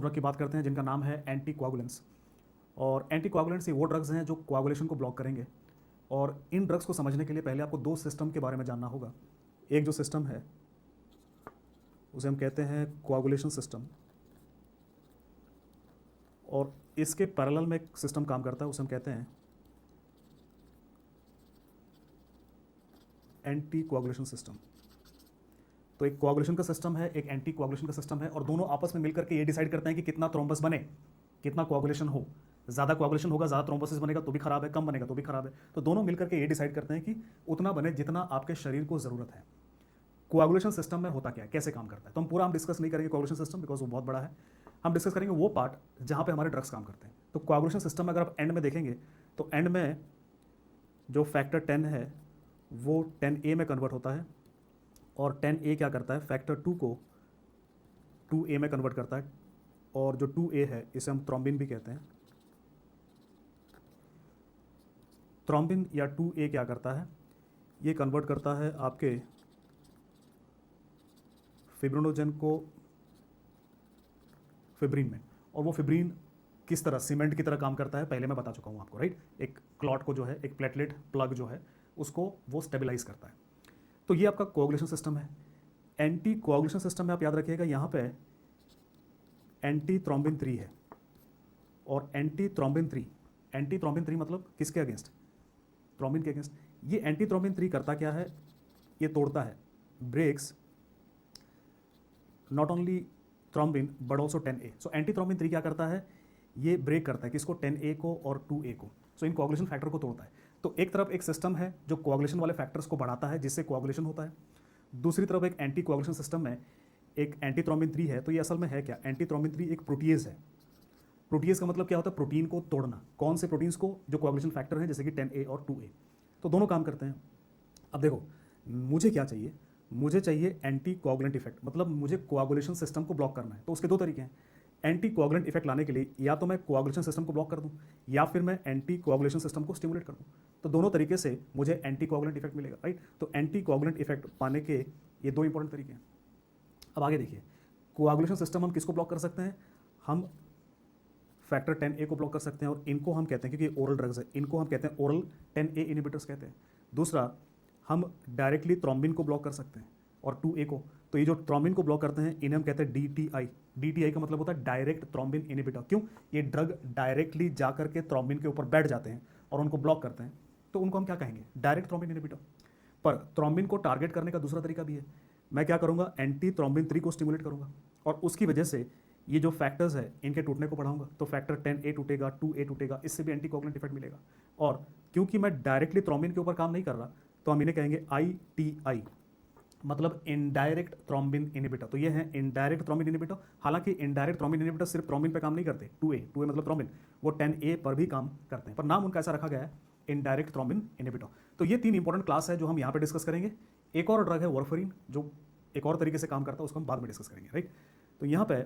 उसको ड्रग की बात करते हैं जिनका नाम है एंटी कोआगुलेंट्स। और एंटी कोआगुलेंट्स ये वो ड्रग्स हैं जो कोआगुलेशन को ब्लॉक करेंगे। और इन ड्रग्स को समझने के लिए पहले आपको दो सिस्टम के बारे में जानना होगा। एक जो सिस्टम है उसे हम कहते हैं कोआगुलेशन सिस्टम, और इसके पैरेलल में एक सिस्टम काम करता है उसे हम कहते हैं एंटी कोआगुलेशन सिस्टम। तो एक कोआगुलेशन का सिस्टम है, एक एंटी कोआगुलेशन का सिस्टम है, और दोनों आपस में मिलकर के ये डिसाइड करते हैं कि कितना थ्रोम्बस बने, कितना कोआगुलेशन हो। ज़्यादा कोआगुलेशन होगा, ज़्यादा थ्रोम्बोसिस बनेगा तो भी खराब है, कम बनेगा तो भी खराब है। तो दोनों मिलकर के ये डिसाइड करते हैं कि उतना बने जितना आपके शरीर को ज़रूरत है। कोआगुलेशन सिस्टम में होता क्या है, कैसे काम करता है, तो हम डिस्कस नहीं करेंगे कोआगुलेशन सिस्टम, बिकॉज वो बहुत बड़ा है। हम डिस्कस करेंगे वो पार्ट जहाँ पे हमारे ड्रग्स काम करते हैं। तो कोआगुलेशन सिस्टम में अगर आप एंड में देखेंगे तो एंड में जो फैक्टर 10 है वो 10A में कन्वर्ट होता है, और 10A क्या करता है, फैक्टर 2 को 2A में कन्वर्ट करता है। और जो 2A है इसे हम थ्रोम्बिन भी कहते हैं। थ्रोम्बिन या 2A क्या करता है, ये कन्वर्ट करता है आपके फिब्रिनोजन को फिब्रिन में। और वो फिब्रिन किस तरह सीमेंट की तरह काम करता है पहले मैं बता चुका हूँ आपको, राइट। एक क्लॉट को जो है, एक प्लेटलेट प्लग जो है उसको वो स्टेबलाइज करता है। तो ये आपका कोआगुलेशन सिस्टम है। एंटी कोआगुलेशन सिस्टम में आप याद रखिएगा यहाँ पे एंटी थ्रोम्बिन 3 है, और एंटी थ्रोम्बिन 3 मतलब किसके अगेंस्ट, थ्रोम्बिन के अगेंस्ट। ये एंटी थ्रोम्बिन 3 करता क्या है, ये तोड़ता है, breaks not only thrombin but also 10A। So antithrombin 3 क्या करता है, ये ब्रेक करता है किसको, 10A को और 2A को। सो इन कोआगुलेशन फैक्टर को तोड़ता है। तो एक तरफ एक सिस्टम है जो कोआगुलेशन वाले फैक्टर्स को बढ़ाता है जिससे कोआगुलेशन होता है, दूसरी तरफ एक एंटी कोआगुलेशन सिस्टम में एक एंटी थ्रोम्बिन 3 है। तो ये असल में है क्या, एंटी थ्रोम्बिन 3 एक प्रोटीएज है। प्रोटीएज का मतलब क्या होता है, प्रोटीन को तोड़ना। कौन से प्रोटीन्स को, जो कोआगुलेशन फैक्टर हैं जैसे कि 10A और 2A। तो दोनों काम करते हैं। अब देखो मुझे क्या चाहिए, मुझे चाहिए एंटी कोआगुलेंट इफेक्ट, मतलब मुझे कोआगुलेशन सिस्टम को ब्लॉक करना है। तो उसके दो तरीके हैं। एंटी कोआगुलेंट इफेक्ट लाने के लिए या तो मैं कोआगुलेशन सिस्टम को ब्लॉक कर दूं, या फिर मैं एंटी कोआगुलेशन सिस्टम को स्टिमुलेट कर दूं। तो दोनों तरीके से मुझे एंटी कोआगुलेंट इफेक्ट मिलेगा, राइट। तो एंटी कोआगुलेंट इफेक्ट पाने के ये दो इंपॉर्टेंट तरीके हैं। अब आगे देखिए, कोआगुलेशन सिस्टम हम किसको ब्लॉक कर सकते हैं, हम फैक्टर 10A को ब्लॉक कर सकते हैं, और इनको हम कहते हैं, क्योंकि ओरल ड्रग्स है, इनको हम कहते हैं ओरल 10A इनिबिटर्स कहते हैं। दूसरा, हम डायरेक्टली थ्रोम्बिन को ब्लॉक कर सकते हैं और 2A को। तो ये जो थ्रोम्बिन को ब्लॉक करते हैं इन्हें हम कहते हैं DTI। DTI का मतलब होता है डायरेक्ट थ्रोम्बिन इनिबिटर। क्यों, ये ड्रग डायरेक्टली जा करके थ्रोम्बिन के ऊपर बैठ जाते हैं और उनको ब्लॉक करते हैं, तो उनको हम क्या कहेंगे, डायरेक्ट थ्रोम्बिन इनिबिटर। पर थ्रोम्बिन को टारगेट करने का दूसरा तरीका भी है। मैं क्या करूंगा, एंटी थ्रोम्बिन 3 को स्टिमुलेट करूंगा, और उसकी वजह से ये जो फैक्टर्स है इनके टूटने को बढ़ाऊंगा। तो फैक्टर 10A टूटेगा, 2A टूटेगा, इससे भी एंटी कोआगुलेंट इफेक्ट मिलेगा। और क्योंकि मैं डायरेक्टली थ्रोम्बिन के ऊपर काम नहीं कर रहा, तो हम इन्हें कहेंगे ITI, मतलब इनडायरेक्ट थ्रोम्बिन इनिबिटर। तो ये है इनडायरेक्ट थ्रोम्बिन इनिबिटर। हालांकि इनडायरेक्ट थ्रोम्बिन इनिबिटर सिर्फ थ्रोम्बिन पे काम नहीं करते, 2A मतलब थ्रोम्बिन, वो 10A पर भी काम करते हैं, पर नाम उनका ऐसा रखा गया है इनडायरेक्ट थ्रोम्बिन इनिबिटर। तो ये 3 इंपॉर्टेंट क्लास है जो हम यहाँ पे डिस्कस करेंगे। एक और ड्रग है वारफरिन जो एक और तरीके से काम करता है, उसको हम बाद में डिस्कस करेंगे, राइट। तो यहाँ पे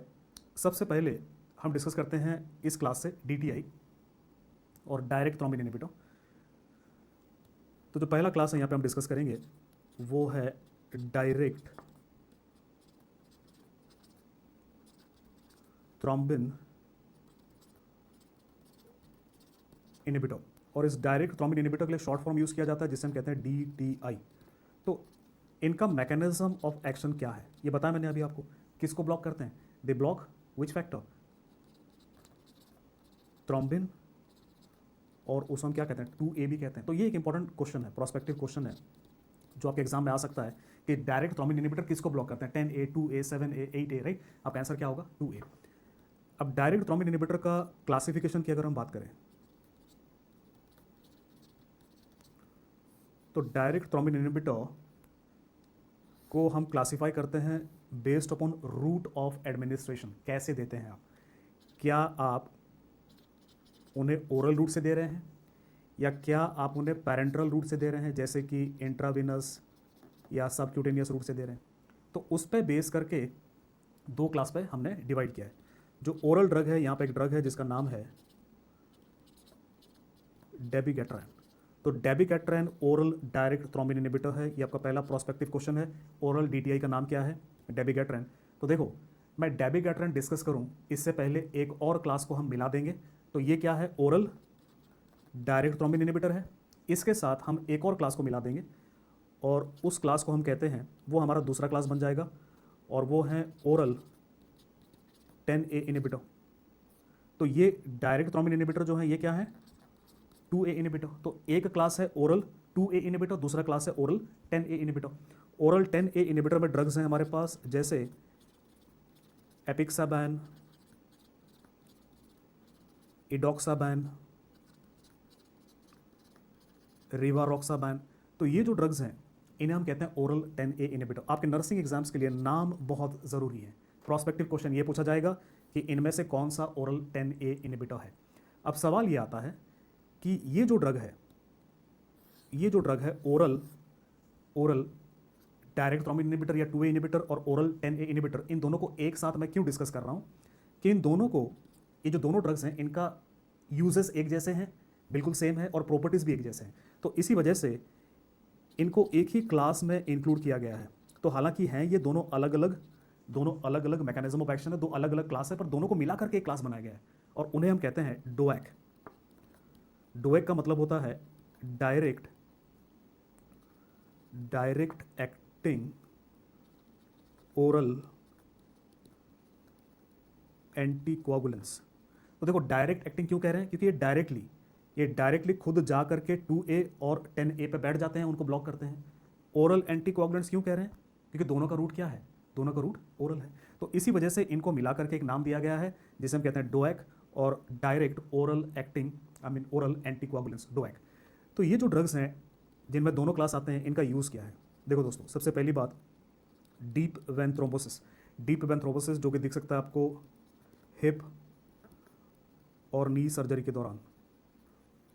सबसे पहले हम डिस्कस करते हैं इस क्लास से DTI और डायरेक्ट थ्रोम्बिन इनिबिटर। तो जो पहला क्लास है यहाँ पे हम डिस्कस करेंगे वो है डायरेक्ट थ्रोम्बिन इनिबिटर। और इस डायरेक्ट थ्रोम्बिन इनिबिटर के लिए शॉर्ट फॉर्म यूज़ किया जाता है जिसे हम कहते हैं DTI। तो इनका मैकेनिज्म ऑफ एक्शन क्या है ये बताया मैंने अभी आपको। किसको ब्लॉक करते हैं, they block which factor, thrombin, और उसको हम क्या कहते हैं, 2A भी कहते हैं। तो ये एक इंपॉर्टेंट क्वेश्चन है, प्रोस्पेक्टिव क्वेश्चन है जो आपके एग्जाम में आ सकता है कि डायरेक्ट थ्रोम्बिन इनिबिटर किसको ब्लॉक करते हैं, 10A, 2A, 7A, 8A, right. आपका आंसर क्या होगा, 2A। अब डायरेक्ट थ्रोम्बिन इनिबिटर का क्लासिफिकेशन की अगर हम बात करें तो डायरेक्ट थ्रोम्बिन इनिबिटर को हम क्लासिफाई करते हैं based upon route of administration. कैसे देते हैं आप, क्या आप उन्हें ओरल रूट से दे रहे हैं या क्या आप उन्हें पैरेंट्रल रूट से दे रहे हैं, जैसे कि इंट्राविनस या सबक्यूटेनियस रूट से दे रहे हैं। तो उस पर बेस करके दो क्लास पे हमने डिवाइड किया है। जो ओरल ड्रग है, यहाँ पे एक ड्रग है जिसका नाम है डेबिगेट्रैन। तो डेबिगेट्रैन ओरल डायरेक्ट थ्रोम्बिन इनिबिटर है। ये आपका पहला प्रोस्पेक्टिव क्वेश्चन है, ओरल DTI का नाम क्या है, डेबिगेट्रैन। तो देखो मैं डेबिगैट्रेन डिस्कस करूं इससे पहले एक और क्लास को हम मिला देंगे। तो ये क्या है, ओरल डायरेक्ट थ्रोम्बिन इनहिबिटर है। इसके साथ हम एक और क्लास को मिला देंगे और उस क्लास को हम कहते हैं, वो हमारा दूसरा क्लास बन जाएगा और वो है ओरल 10A इनहिबिटर। तो ये डायरेक्ट थ्रोम्बिन इनहिबिटर जो है ये क्या है, 2A इनहिबिटर। तो एक क्लास है ओरल 2A इनहिबिटर, दूसरा क्लास है oral 10A inhibitor. Oral 10A inhibitor में ड्रग्स हैं हमारे पास जैसे एपिक्साबैन, इडोक्साबैन, रिवारोक्साबैन। तो ये जो ड्रग्स हैं इन्हें हम कहते हैं ओरल 10A इनहिबिटर। आपके नर्सिंग एग्जाम्स के लिए नाम बहुत ज़रूरी है। प्रोस्पेक्टिव क्वेश्चन ये पूछा जाएगा कि इनमें से कौन सा ओरल 10A इनहिबिटर है। अब सवाल ये आता है कि ये जो ड्रग है ओरल डायरेक्ट थ्रोम्बिन इनहिबिटर या 2A इनहिबिटर और ओरल 10A इनहिबिटर, इन दोनों को एक साथ मैं क्यों डिस्कस कर रहा हूँ कि इन दोनों को, ये जो दोनों ड्रग्स हैं इनका यूजेस एक जैसे हैं, बिल्कुल सेम है और प्रॉपर्टीज़ भी एक जैसे हैं। तो इसी वजह से इनको एक ही क्लास में इंक्लूड किया गया है। तो हालांकि हैं ये दोनों अलग अलग मैकेनिज्म ऑफ एक्शन है, दो अलग अलग क्लास है, पर दोनों को मिला करके एक क्लास बनाया गया है और उन्हें हम कहते हैं डोएक। डोएक का मतलब होता है डायरेक्ट एक्टिंग ओरल एंटीकोआगुलेंट्स। तो देखो डायरेक्ट एक्टिंग क्यों कह रहे हैं, क्योंकि ये डायरेक्टली खुद जा करके 2A और 10A पे बैठ जाते हैं, उनको ब्लॉक करते हैं। ओरल एंटीकोआगुलेंट्स क्यों कह रहे हैं, क्योंकि दोनों का रूट क्या है, दोनों का रूट ओरल है। तो इसी वजह से इनको मिला करके एक नाम दिया गया है जिसे हम कहते हैं डोएक और डायरेक्ट ओरल एंटीकोआगुलेंट्स, डोएक। तो ये जो ड्रग्स हैं जिनमें दोनों क्लास आते हैं, इनका यूज़ क्या है। देखो दोस्तों, सबसे पहली बात deep vein thrombosis. Deep vein thrombosis जो कि दिख सकता है आपको हिप और नी सर्जरी के दौरान,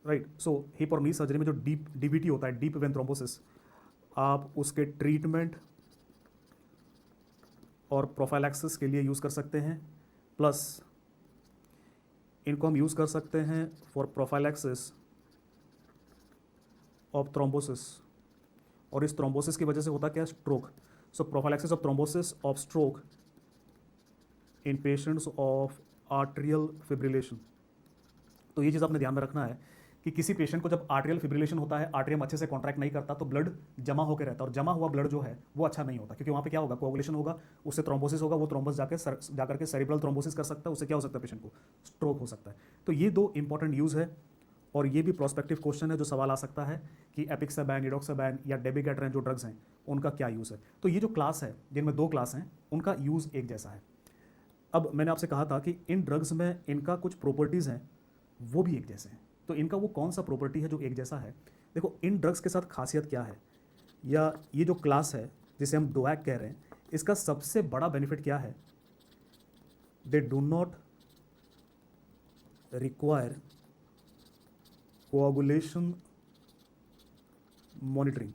राइट। सो हिप और नी सर्जरी में जो डीवीटी होता है, डीप वेन थ्रोम्बोसिस, आप उसके ट्रीटमेंट और प्रोफाइलैक्सिस के लिए यूज़ कर सकते हैं। प्लस इनको हम यूज़ कर सकते हैं फॉर प्रोफाइलैक्सिस ऑफ थ्रोम्बोसिस। और इस थ्रोम्बोसिस की वजह से होता क्या है, stroke. So prophylaxis of thrombosis of stroke in patients of arterial fibrillation. तो ये चीज़ आपने ध्यान में रखना है कि किसी पेशेंट को जब आर्टेरियल फिब्रिलेशन होता है, आर्टेरियम अच्छे से कॉन्ट्रैक्ट नहीं करता, तो ब्लड जमा होकर रहता है और जमा हुआ ब्लड जो है वो अच्छा नहीं होता, क्योंकि वहाँ पे क्या होगा, कोagulation होगा, उससे थ्रोम्बोसिस होगा, वो थ्रोम्बस जाकर के सेरिब्रल थ्रोम्बोसिस कर सकता है, उससे क्या हो सकता है, पेशेंट को स्ट्रोक हो सकता है। तो ये दो इंपॉर्टेंट यूज़ है और ये भी प्रोस्पेक्टिव क्वेश्चन है जो सवाल आ सकता है कि एपिक्साबैन, इडोक्साबैन या डेबिगैट्रेन जो ड्रग्स हैं उनका क्या यूज़ है। तो ये जो क्लास है, जिनमें दो क्लास हैं, उनका यूज़ एक जैसा है। अब मैंने आपसे कहा था कि इन ड्रग्स में इनका कुछ प्रॉपर्टीज़ हैं वो भी एक जैसे हैं। तो इनका वो कौन सा प्रॉपर्टी है जो एक जैसा है। देखो इन ड्रग्स के साथ खासियत क्या है, या ये जो क्लास है जिसे हम डोएक कह रहे हैं, इसका सबसे बड़ा बेनिफिट क्या है, they do not require coagulation monitoring.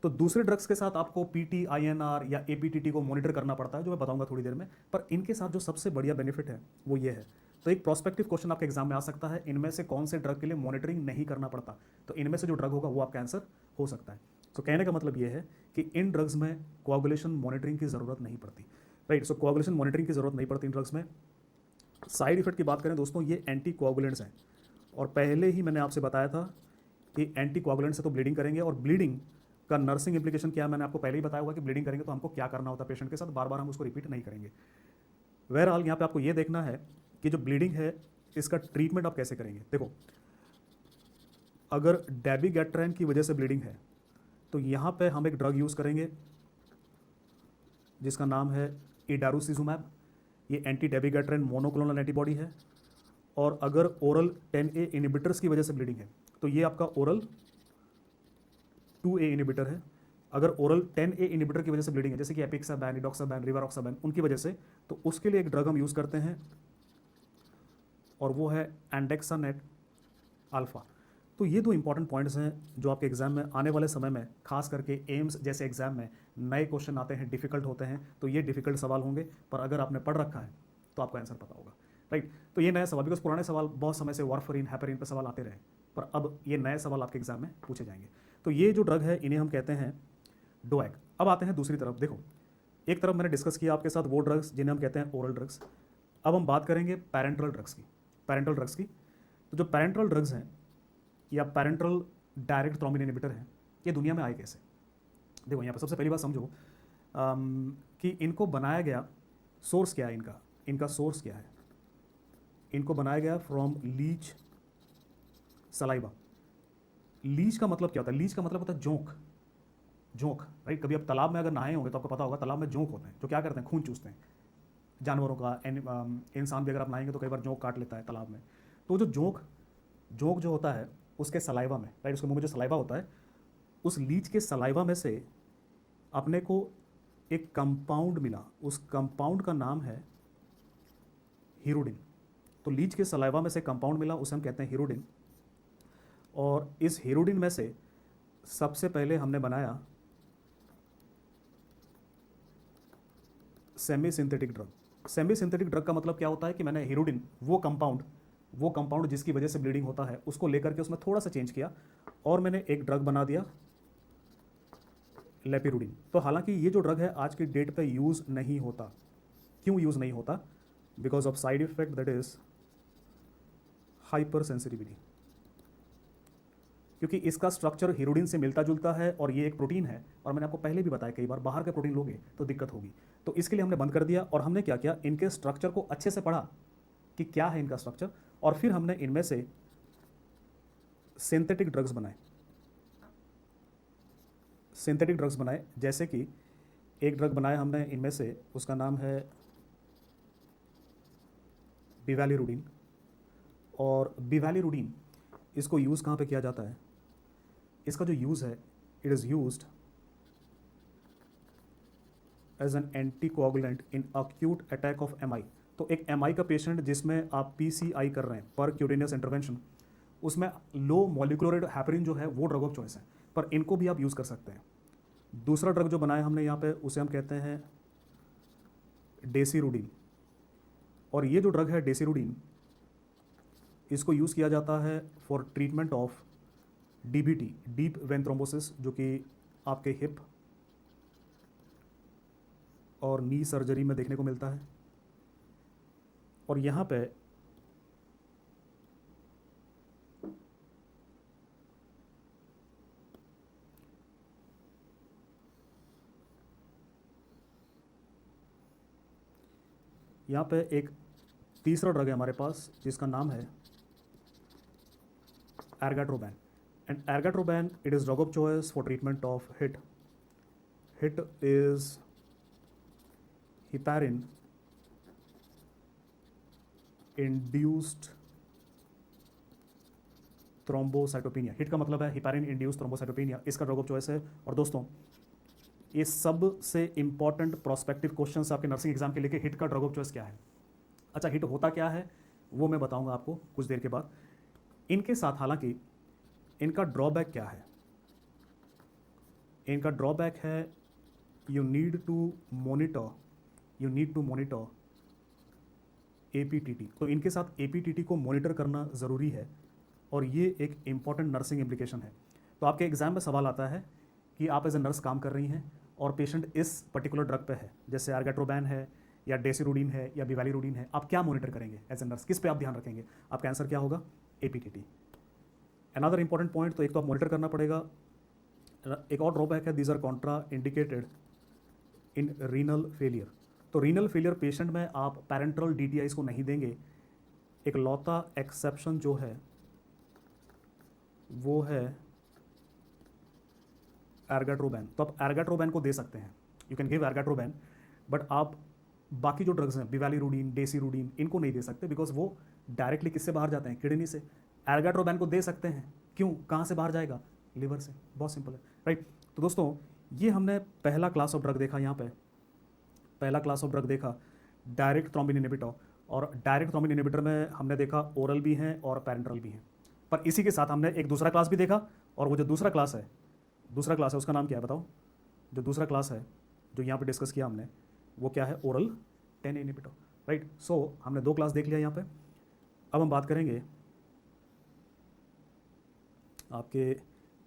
तो दूसरे ड्रग्स के साथ आपको पीटी, आईएनआर या एपीटीटी को मॉनिटर करना पड़ता है, जो मैं बताऊंगा थोड़ी देर में। पर इनके साथ जो सबसे बढ़िया बेनिफिट है वो ये है। तो एक प्रोस्पेक्टिव क्वेश्चन आपके एग्जाम में आ सकता है, इनमें से कौन से ड्रग के लिए मॉनिटरिंग नहीं करना पड़ता। तो इनमें से जो ड्रग होगा वो आपका आंसर हो सकता है। तो कहने का मतलब ये है कि इन ड्रग्स में कोआगुलेशन मॉनिटरिंग की ज़रूरत नहीं पड़ती, राइट। सो कोआगुलेशन मॉनिटरिंग की ज़रूरत नहीं पड़ती इन ड्रग्स में। साइड इफेक्ट की बात करें दोस्तों, ये एंटी कोआगुलेंट्स हैं और पहले ही मैंने आपसे बताया था कि एंटी कोआगुलेंट से तो ब्लीडिंग करेंगे, और ब्लीडिंग का नर्सिंग इंप्लीकेशन क्या है मैंने आपको पहले ही बताया हुआ कि ब्लीडिंग करेंगे तो हमको क्या करना होता है पेशेंट के साथ, बार बार हम उसको रिपीट नहीं करेंगे। बहरहाल यहाँ पे आपको ये देखना है कि जो ब्लीडिंग है इसका ट्रीटमेंट आप कैसे करेंगे। देखो अगर डेबिगैट्रेन की वजह से ब्लीडिंग है तो यहाँ पे हम एक ड्रग यूज़ करेंगे जिसका नाम है इडारुसिजुमैब। ये एंटी डेबिगैट्रेन मोनोक्लोनल एंटीबॉडी है। और अगर ओरल 10A इनहिबिटर्स की वजह से ब्लीडिंग है तो ये आपका ओरल 2A इनहिबिटर है। अगर ओरल 10A इनहिबिटर की वजह से ब्लीडिंग है, जैसे कि एपिक्साबैन, इडोक्साबैन, रिवारोक्साबैन, उनकी वजह से, तो उसके लिए एक ड्रग हम यूज़ करते हैं और वो है एंडेक्सानेट अल्फा। तो ये दो इंपॉर्टेंट पॉइंट्स हैं जो आपके एग्जाम में आने वाले समय में, खास करके एम्स जैसे एग्जाम में नए क्वेश्चन आते हैं, डिफिकल्ट होते हैं, तो ये डिफिकल्ट सवाल होंगे, पर अगर आपने पढ़ रखा है तो आपको आंसर पता होगा, राइट। तो ये नए सवाल, बिकॉज पुराने सवाल बहुत समय से वारफरीन, हैपरीन पर सवाल आते रहे, पर अब ये नए सवाल आपके एग्जाम में पूछे जाएंगे। तो ये जो ड्रग है इन्हें हम कहते हैं डोएक। अब आते हैं दूसरी तरफ। देखो एक तरफ मैंने डिस्कस किया आपके साथ वो ड्रग्स जिन्हें हम कहते हैं ओरल ड्रग्स। अब हम बात करेंगे पैरेंटल ड्रग्स की। पैरेंटल ड्रग्स की, तो जो पैरेंटल ड्रग्स हैं या पैरेंटल डायरेक्ट थ्रोम्बिन इनहिबिटर हैं, ये दुनिया में आए कैसे? देखो यहाँ पर सबसे पहली बात समझो कि इनको बनाया गया, सोर्स क्या है इनका, इनका सोर्स क्या है? इनको बनाया गया फ्रॉम लीच सलाइवा। लीच का मतलब क्या होता है? लीच का मतलब होता है जोंक। जोंक, राइट? कभी आप तालाब में अगर नहाए होंगे तो आपको पता होगा तालाब में जोंक होते हैं जो क्या करते हैं, खून चूसते हैं जानवरों का। इंसान भी अगर आप नहाएंगे तो कई बार जोंक काट लेता है तालाब में। तो जो जोंक जोंक जो होता है उसके सलाइवा में, राइट, उसके मुंह में जो सलाइवा होता है, उस लीच के सलाइवा में से अपने को एक कंपाउंड मिला। उस कंपाउंड का नाम है हीरोडिन। तो लीच के सलाइवा में से कंपाउंड मिला, उसे हम कहते हैं हीरोडिन। और इस हीरोडिन में से सबसे पहले हमने बनाया semi synthetic drug. Semi synthetic drug का मतलब क्या होता है कि मैंने हीरोडिन, वो कंपाउंड जिसकी वजह से ब्लीडिंग होता है, उसको लेकर के उसमें थोड़ा सा चेंज किया और मैंने एक ड्रग बना दिया लेपिरुडिन। तो हालांकि ये जो ड्रग है आज की डेट पे यूज़ नहीं होता। क्यों यूज़ नहीं होता? Because of side effect, that is hyper sensitivity. क्योंकि इसका स्ट्रक्चर हीरोडिन से मिलता जुलता है और ये एक प्रोटीन है, और मैंने आपको पहले भी बताया कई बार, बाहर का प्रोटीन लोगे तो दिक्कत होगी। तो इसके लिए हमने बंद कर दिया और हमने क्या किया, इनके स्ट्रक्चर को अच्छे से पढ़ा कि क्या है इनका स्ट्रक्चर, और फिर हमने इनमें से सिंथेटिक ड्रग्स बनाए। सिंथेटिक ड्रग्स बनाए, जैसे कि एक ड्रग बनाया हमने इनमें से, उसका नाम है बिवैलिरुडीन। और बिवैलिरुडीन, इसको यूज़ कहाँ पे किया जाता है? इसका जो यूज़ है, it is used as an anticoagulant in acute attack of MI. तो एक एमआई का पेशेंट जिसमें आप पीसीआई कर रहे हैं, पर क्यूटेनियस इंटरवेंशन, उसमें लो मॉलिक्यूलर हैपरिन जो है वो ड्रग ऑफ चॉइस है, पर इनको भी आप यूज़ कर सकते हैं। दूसरा ड्रग जो बनाया हमने यहाँ पे, उसे हम कहते हैं डेसिरुडीन। और ये जो ड्रग है डेसिरुडीन, इसको यूज़ किया जाता है for treatment of DBT, deep vein thrombosis, जो कि आपके हिप और नी सर्जरी में देखने को मिलता है। और यहाँ पे एक तीसरा ड्रग है हमारे पास जिसका नाम है argatroban. And argatroban, it is drug of choice for treatment of HIT. HIT is heparin induced thrombocytopenia. HIT का मतलब है हिपैरिन इंड्यूस्ड थ्रोम्बोसाइटोपेनिया, इसका ड्रग ऑफ चॉइस है। और दोस्तों, ये सब से इंपॉर्टेंट प्रोस्पेक्टिव क्वेश्चंस आपके नर्सिंग एग्जाम के लिए, हिट का ड्रग ऑफ चॉइस क्या है। अच्छा, हिट होता क्या है वो मैं बताऊंगा आपको कुछ देर के बाद। इनके साथ हालांकि इनका ड्रॉबैक क्या है? इनका ड्रॉबैक है you need to monitor APTT. तो इनके साथ एपीटीटी को मॉनिटर करना ज़रूरी है, और ये एक इम्पॉर्टेंट नर्सिंग इम्प्लीकेशन है। तो आपके एग्जाम में सवाल आता है कि आप एज ए नर्स काम कर रही हैं और पेशेंट इस पर्टिकुलर ड्रग पे है, जैसे एर्गाट्रोबैन है या डेसिरुडीन है या बिवैलिरुडीन है, आप क्या मॉनिटर करेंगे एज ए नर्स? किस पे आप ध्यान रखेंगे? आपका आंसर क्या होगा? एपीटीटी। अनदर इंपॉर्टेंट पॉइंट, तो एक तो आप मॉनिटर करना पड़ेगा। एक और ड्रॉबैक है, these are contraindicated in renal failure. तो रीनल फेलियर पेशेंट में आप पैरेंटल डीटीआईज को नहीं देंगे। एक लौता एक्सेप्शन जो है वो है एर्गाट्रोबैन। तो आप एर्गाट्रोबैन को दे सकते हैं, यू कैन गिव एर्गाट्रोबैन, बट आप बाकी जो ड्रग्स हैं बिवैलिरुडीन, डेसिरुडीन, इनको नहीं दे सकते, बिकॉज वो डायरेक्टली किससे बाहर जाते हैं? किडनी से। एर्गाट्रोबैन को दे सकते हैं, क्यों? कहाँ से बाहर जाएगा? लिवर से। बहुत सिंपल है, राइट? तो दोस्तों, ये हमने पहला क्लास ऑफ ड्रग देखा। यहाँ पे पहला क्लास ऑफ ड्रग देखा डायरेक्ट थ्रोम्बिन इनहिबिटर, और डायरेक्ट थ्रोम्बिन इनहिबिटर में हमने देखा ओरल भी हैं और पैरेंटल भी हैं। पर इसी के साथ हमने एक दूसरा क्लास भी देखा, और वो जो दूसरा क्लास है उसका नाम क्या है बताओ? जो दूसरा क्लास है जो यहाँ पे डिस्कस किया हमने, वो क्या है? Oral 10A inhibitor, right? सो हमने दो क्लास देख लिया यहाँ पे। अब हम बात करेंगे आपके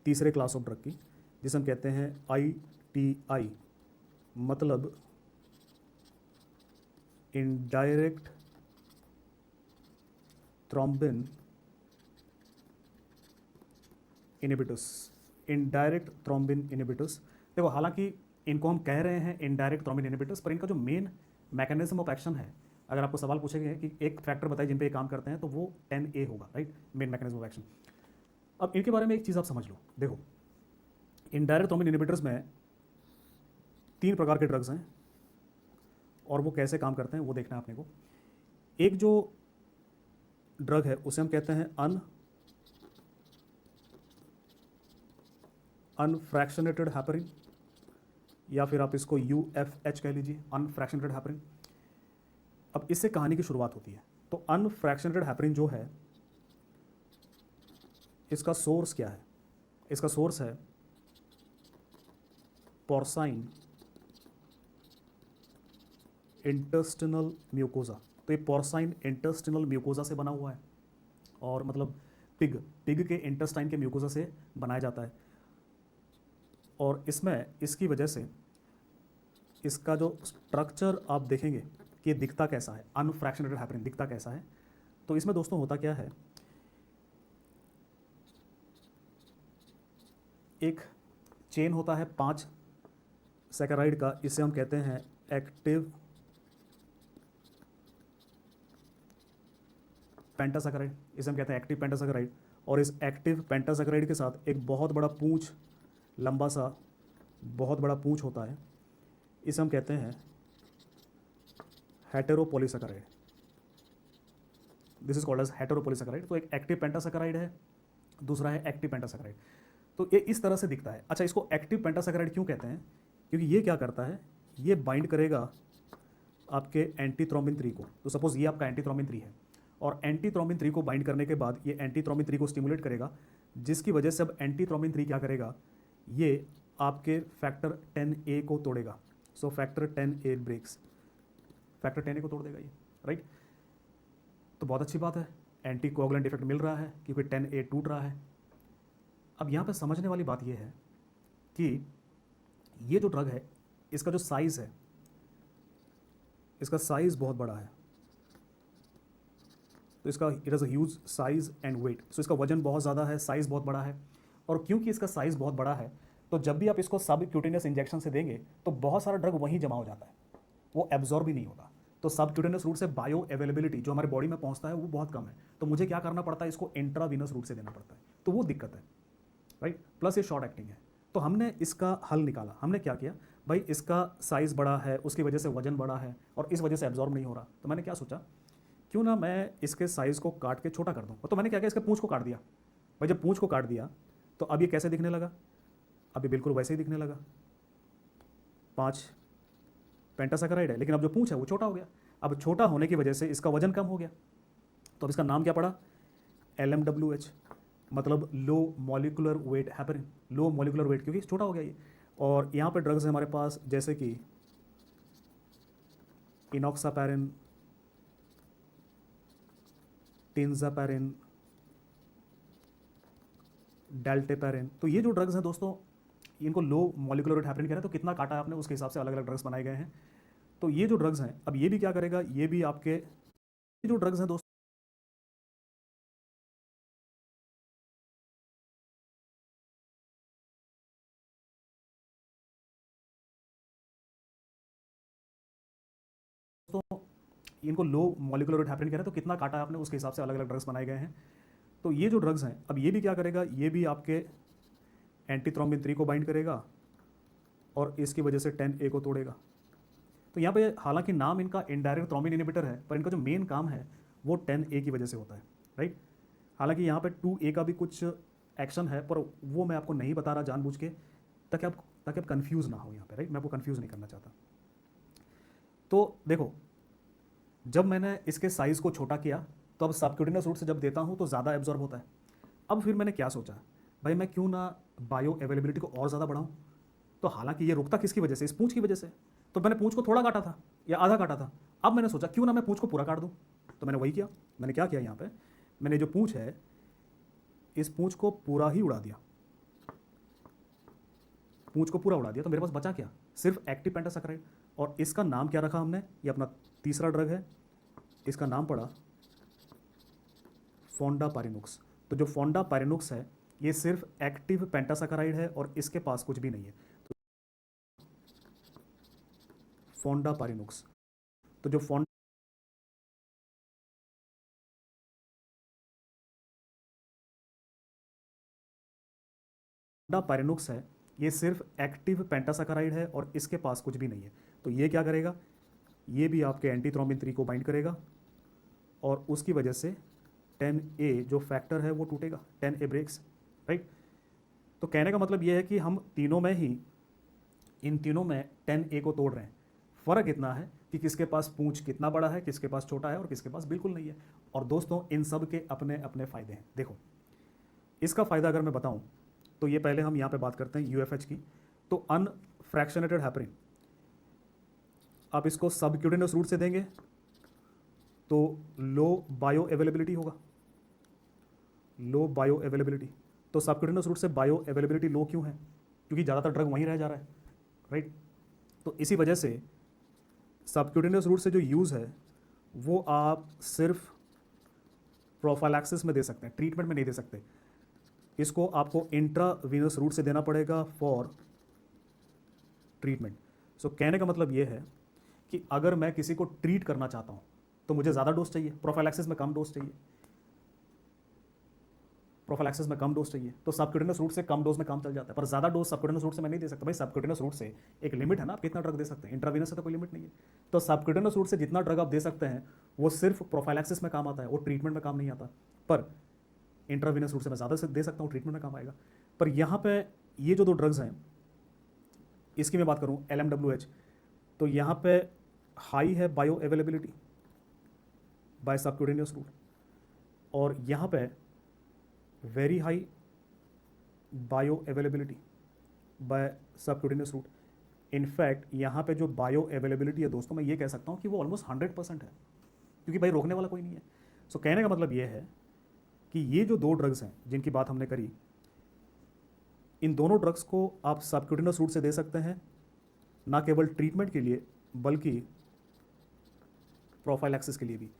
तीसरे क्लास ऑफ ड्रग की, जिसे हम कहते हैं ITI, मतलब indirect thrombin inhibitors, indirect thrombin inhibitors. देखो हालांकि इनको हम कह रहे हैं इनडायरेक्ट थ्रोम्बिन इनहिबिटर्स, पर इनका जो मेन मैकेनिज्म ऑफ एक्शन है, अगर आपको सवाल पूछेंगे कि एक फैक्टर बताइए जिन पे ये काम करते हैं, तो वो 10A होगा, right, main mechanism of action. अब इनके बारे में एक चीज़ आप समझ लो। देखो इनडायरेक्ट थ्रोम्बिन इनहिबिटर्स में 3 प्रकार के ड्रग्स हैं और वो कैसे काम करते हैं वो देखना है अपने को। एक जो ड्रग है उसे हम कहते हैं अनफ्रैक्शनेटेड हैपरिन, या फिर आप इसको UFH कह लीजिए, अनफ्रैक्शनेटेड हैपरिन। अब इससे कहानी की शुरुआत होती है। तो अनफ्रैक्शनेटेड हैपरिन जो है, इसका सोर्स क्या है? इसका सोर्स है पोर्साइन इंटेस्टिनल म्यूकोजा। तो ये पोर्साइन इंटेस्टिनल म्यूकोजा से बना हुआ है, और मतलब पिग के इंटेस्टाइन के म्यूकोजा से बनाया जाता है। और इसमें इसकी वजह से इसका जो स्ट्रक्चर आप देखेंगे कि ये दिखता कैसा है, अनफ्रैक्शनेटेड हैपरिन दिखता कैसा है। तो इसमें दोस्तों होता क्या है, एक चेन होता है 5 सैकराइड का, इसे हम कहते हैं एक्टिव पेंटासैकराइड, इसे हम कहते हैं एक्टिव पेंटासैकराइड। और इस एक्टिव पेंटासैकराइड के साथ एक बहुत बड़ा पूंछ, लंबा सा बहुत बड़ा पूंछ होता है, इसे हम कहते हैं heteropolysaccharide. This is called as heteropolysaccharide. तो एक एक्टिव पेंटासैकराइड है, दूसरा है एक्टिव पेंटासैकराइड। तो ये इस तरह से दिखता है। अच्छा, इसको एक्टिव पेंटासैकराइड क्यों कहते हैं? क्योंकि ये क्या करता है, ये बाइंड करेगा आपके एंटीथ्रोम्बिन 3 को। तो सपोज ये आपका एंटीथ्रोम्बिन 3 है, और एंटीथ्रोम्बिन 3 को बाइंड करने के बाद ये एंटीथ्रोम्बिन 3 को स्टिमुलेट करेगा, जिसकी वजह से अब एंटीथ्रोम्बिन 3 क्या करेगा, ये आपके फैक्टर 10A को तोड़ेगा। So factor 10A breaks, factor 10A को तोड़ देगा ये, राइट। तो बहुत अच्छी बात है, एंटी कोगुलेंट इफेक्ट मिल रहा है क्योंकि 10A टूट रहा है। अब यहाँ पे समझने वाली बात ये है कि ये जो ड्रग है, इसका जो साइज़ है, इसका साइज़ बहुत बड़ा है। तो इसका it is a huge size and weight. So इसका वजन बहुत ज़्यादा है, साइज़ बहुत बड़ा है। और क्योंकि इसका साइज़ बहुत बड़ा है, तो जब भी आप इसको सब क्यूटेनियस इंजेक्शन से देंगे तो बहुत सारा ड्रग वहीं जमा हो जाता है, वो एब्जॉर्ब ही नहीं होता। तो सब क्यूटेनियस रूट से बायो अवेलेबिलिटी जो हमारे बॉडी में पहुंचता है वो बहुत कम है। तो मुझे क्या करना पड़ता है, इसको इंट्रावीनस रूट से देना पड़ता है, तो वो दिक्कत है, राइट। प्लस ये शॉर्ट एक्टिंग है। तो हमने इसका हल निकाला। हमने क्या किया, भाई इसका साइज़ बड़ा है, उसकी वजह से वजन बड़ा है, और इस वजह से एब्जॉर्ब नहीं हो रहा। तो मैंने क्या सोचा, क्यों ना मैं इसके साइज़ को काट के छोटा कर दूँ। तो मैंने क्या किया, इसके पूंछ को काट दिया। भाई जब पूंछ को काट दिया तो अब ये कैसे दिखने लगा, अब ये बिल्कुल वैसे ही दिखने लगा। 5 पेंटासैकराइड है, लेकिन अब जो पूंछ है वो छोटा हो गया। अब छोटा होने की वजह से इसका वजन कम हो गया। तो अब इसका नाम क्या पड़ा, LMWH, मतलब low molecular weight heparin. Low molecular weight क्योंकि छोटा हो गया ये। और यहाँ पे ड्रग्स हैं हमारे पास जैसे कि इनॉक्सापैरिन, टिंजापैरिन, डेल्टेपैरिन। तो ये जो ड्रग्स हैं दोस्तों, इनको लो मॉलिकुलर वेट हैपरिन कह रहे हैं। तो कितना काटा है आपने, उसके हिसाब से अलग अलग ड्रग्स बनाए गए हैं। तो ये जो ड्रग्स हैं, अब ये भी क्या करेगा, ये भी आपके ये जो ड्रग्स हैं दोस्तों, इनको लो मॉलिकुलर वेट हैपरिन कह रहे हैं। तो कितना काटा है आपने, उसके हिसाब से अलग अलग ड्रग्स बनाए गए हैं। तो ये जो ड्रग्स हैं, अब ये भी क्या करेगा, ये भी आपके एंटीथ्रोम्बिन 3 को बाइंड करेगा और इसकी वजह से 10A को तोड़ेगा। तो यहाँ पे हालांकि नाम इनका इनडायरेक्ट थ्रोम्बिन इनहिबिटर है, पर इनका जो मेन काम है वो 10A की वजह से होता है, राइट। हालांकि यहाँ पे 2A का भी कुछ एक्शन है, पर वो मैं आपको नहीं बता रहा जानबूझ के, ताकि आप कंफ्यूज ना हो यहाँ पे, राइट। मैं आपको कंफ्यूज नहीं करना चाहता। तो देखो, जब मैंने इसके साइज़ को छोटा किया तो अब सबक्यूटेनियस रूट से जब देता हूँ तो ज़्यादा एब्जॉर्ब होता है। अब फिर मैंने क्या सोचा, भाई मैं क्यों ना बायो अवेलेबिलिटी को और ज़्यादा बढ़ाऊँ। तो हालांकि ये रुकता किसकी वजह से, इस पूंछ की वजह से। तो मैंने पूंछ को थोड़ा काटा था या आधा काटा था। अब मैंने सोचा क्यों ना मैं पूंछ को पूरा काट दूँ। तो मैंने वही किया। मैंने क्या किया, यहाँ पे मैंने जो पूंछ है, इस पूंछ को पूरा ही उड़ा दिया, पूंछ को पूरा उड़ा दिया। तो मेरे पास बचा क्या, सिर्फ एक्टिव पेंटासैकराइड। और इसका नाम क्या रखा हमने, ये अपना तीसरा ड्रग है, इसका नाम पड़ा फोंडापाइरिनुक्स। तो जो फोंडापाइरिनुक्स है ये सिर्फ एक्टिव पेंटासाकाराइड है और इसके पास कुछ भी नहीं है। तो फोंडापाइरिनुक्स, तो जो फोंडापाइरिनुक्स है ये सिर्फ एक्टिव पेंटासाकाराइड है और इसके पास कुछ भी नहीं है। तो ये क्या करेगा, ये भी आपके एंटी थ्रोम्बिन 3 को बाइंड करेगा और उसकी वजह से 10A जो फैक्टर है वो टूटेगा, 10A ब्रेक्स, राइट। तो कहने का मतलब ये है कि हम तीनों में ही, इन तीनों में 10A को तोड़ रहे हैं। फ़र्क इतना है कि किसके पास पूंछ कितना बड़ा है, किसके पास छोटा है और किसके पास बिल्कुल नहीं है। और दोस्तों इन सब के अपने अपने फ़ायदे हैं। देखो इसका फ़ायदा अगर मैं बताऊं तो ये पहले हम यहाँ पे बात करते हैं UFH की। तो अनफ्रैक्शनेटेड हैपरिन आप इसको सबक्यूटेनियस रूट से देंगे तो लो बायो अवेलेबिलिटी होगा, लो बायो अवेलेबिलिटी। तो सबक्यूटेनियस रूट से बायो अवेलेबिलिटी लो क्यों है, क्योंकि ज़्यादातर ड्रग वहीं रह जा रहा है, राइट। तो इसी वजह से सबक्यूटेनियस रूट से जो यूज़ है वो आप सिर्फ प्रोफाइलैक्सिस में दे सकते हैं, ट्रीटमेंट में नहीं दे सकते। इसको आपको इंट्रावीनस रूट से देना पड़ेगा फॉर ट्रीटमेंट। सो कहने का मतलब ये है कि अगर मैं किसी को ट्रीट करना चाहता हूँ तो मुझे ज़्यादा डोज चाहिए, प्रोफाइलैक्सिस में कम डोज चाहिए, प्रोफाइलैक्सिस में कम डोज चाहिए। तो सबक्यूटेनियस रूट से कम डोज में काम चल जाता है, पर ज़्यादा डोज सबक्यूटेनियस रूट से मैं नहीं दे सकता। भाई सबक्यूटेनियस रूट से एक लिमिट है ना, आप कितना ड्रग दे सकते हैं, इंट्रावीनस से तो कोई लिमिट नहीं है। तो सबक्यूटेनियस रूट से जितना ड्रग आप दे सकते हैं वो सिर्फ प्रोफाइलैक्सिस में काम आता है, वो ट्रीटमेंट में काम नहीं आता। पर इंट्रावीनस रूट से मैं ज़्यादा से दे सकता हूँ, ट्रीटमेंट में काम आएगा। पर यहाँ पे ये जो दो ड्रग्स हैं इसकी मैं बात करूँ LMWH, तो यहाँ पे हाई है bioavailability by subcutaneous route और यहाँ पे very high bioavailability by subcutaneous route. In fact यहाँ पे जो बायो अवेलेबिलिटी है दोस्तों, मैं ये कह सकता हूँ कि वो ऑलमोस्ट 100% है, क्योंकि भाई रोकने वाला कोई नहीं है। सो कहने का मतलब ये है कि ये जो दो ड्रग्स हैं जिनकी बात हमने करी, इन दोनों ड्रग्स को आप सबक्यूटेनियस रूट से दे सकते हैं, ना केवल ट्रीटमेंट के लिए बल्कि प्रोफाइलैक्सिस के लिए भी।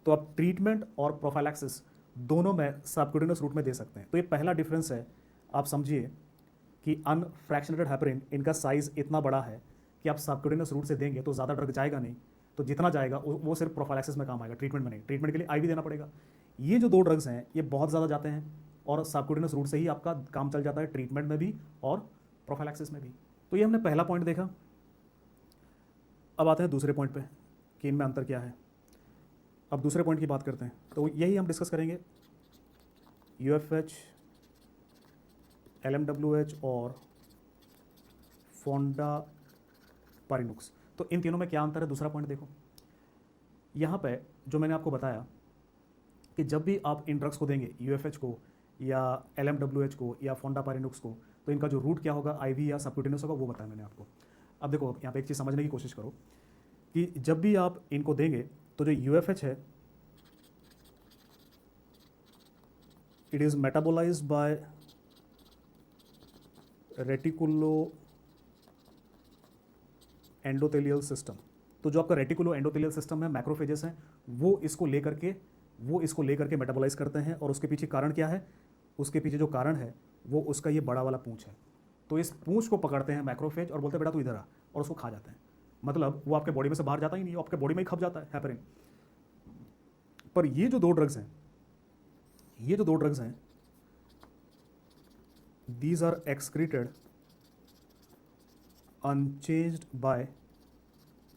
तो आप ट्रीटमेंट और प्रोफाइलैक्सिस दोनों में सबक्यूटेनियस रूट में दे सकते हैं। तो ये पहला डिफरेंस है। आप समझिए कि अनफ्रैक्शनेटेड हैपरिन इनका साइज़ इतना बड़ा है कि आप सबक्यूटेनियस रूट से देंगे तो ज़्यादा ड्रग जाएगा नहीं, तो जितना जाएगा वो सिर्फ प्रोफाइलैक्सिस में काम आएगा, ट्रीटमेंट में नहीं। ट्रीटमेंट के लिए IV देना पड़ेगा। ये जो दो ड्रग्स हैं ये बहुत ज़्यादा जाते हैं और सबक्यूटेनियस रूट से ही आपका काम चल जाता है, ट्रीटमेंट में भी और प्रोफाइलैक्सिस में भी। तो ये हमने पहला पॉइंट देखा। अब आते हैं दूसरे पॉइंट पे कि इनमें अंतर क्या है। अब दूसरे पॉइंट की बात करते हैं, तो यही हम डिस्कस करेंगे UFH, LMWH और फोंडापाइरिनुक्स। तो इन तीनों में क्या अंतर है, दूसरा पॉइंट देखो। यहाँ पे जो मैंने आपको बताया कि जब भी आप इन ड्रग्स को देंगे, UFH को या LMWH को या फोंडापाइरिनुक्स को, तो इनका जो रूट क्या होगा, IV या सबक्यूटेनियस होगा, वो बताया मैंने आपको। अब देखो यहाँ पे एक चीज़ समझने की कोशिश करो कि जब भी आप इनको देंगे तो जो UFH है it is metabolised by reticuloendothelial system. तो जो आपका रेटिकुलो एंडोथेलियल सिस्टम है, मैक्रोफेजेस हैं, वो इसको लेकर के मेटाबोलाइज करते हैं। और उसके पीछे कारण क्या है, उसके पीछे जो कारण है वो उसका ये बड़ा वाला पूंछ है। तो इस पूंछ को पकड़ते हैं मैक्रोफेज और बोलते हैं बेटा तू इधर आ, और उसको खा जाते हैं। मतलब वो आपके बॉडी में से बाहर जाता ही नहीं, वो आपके बॉडी में ही खप जाता है हैपरिन। पर ये जो दो ड्रग्स हैं these are excreted unchanged by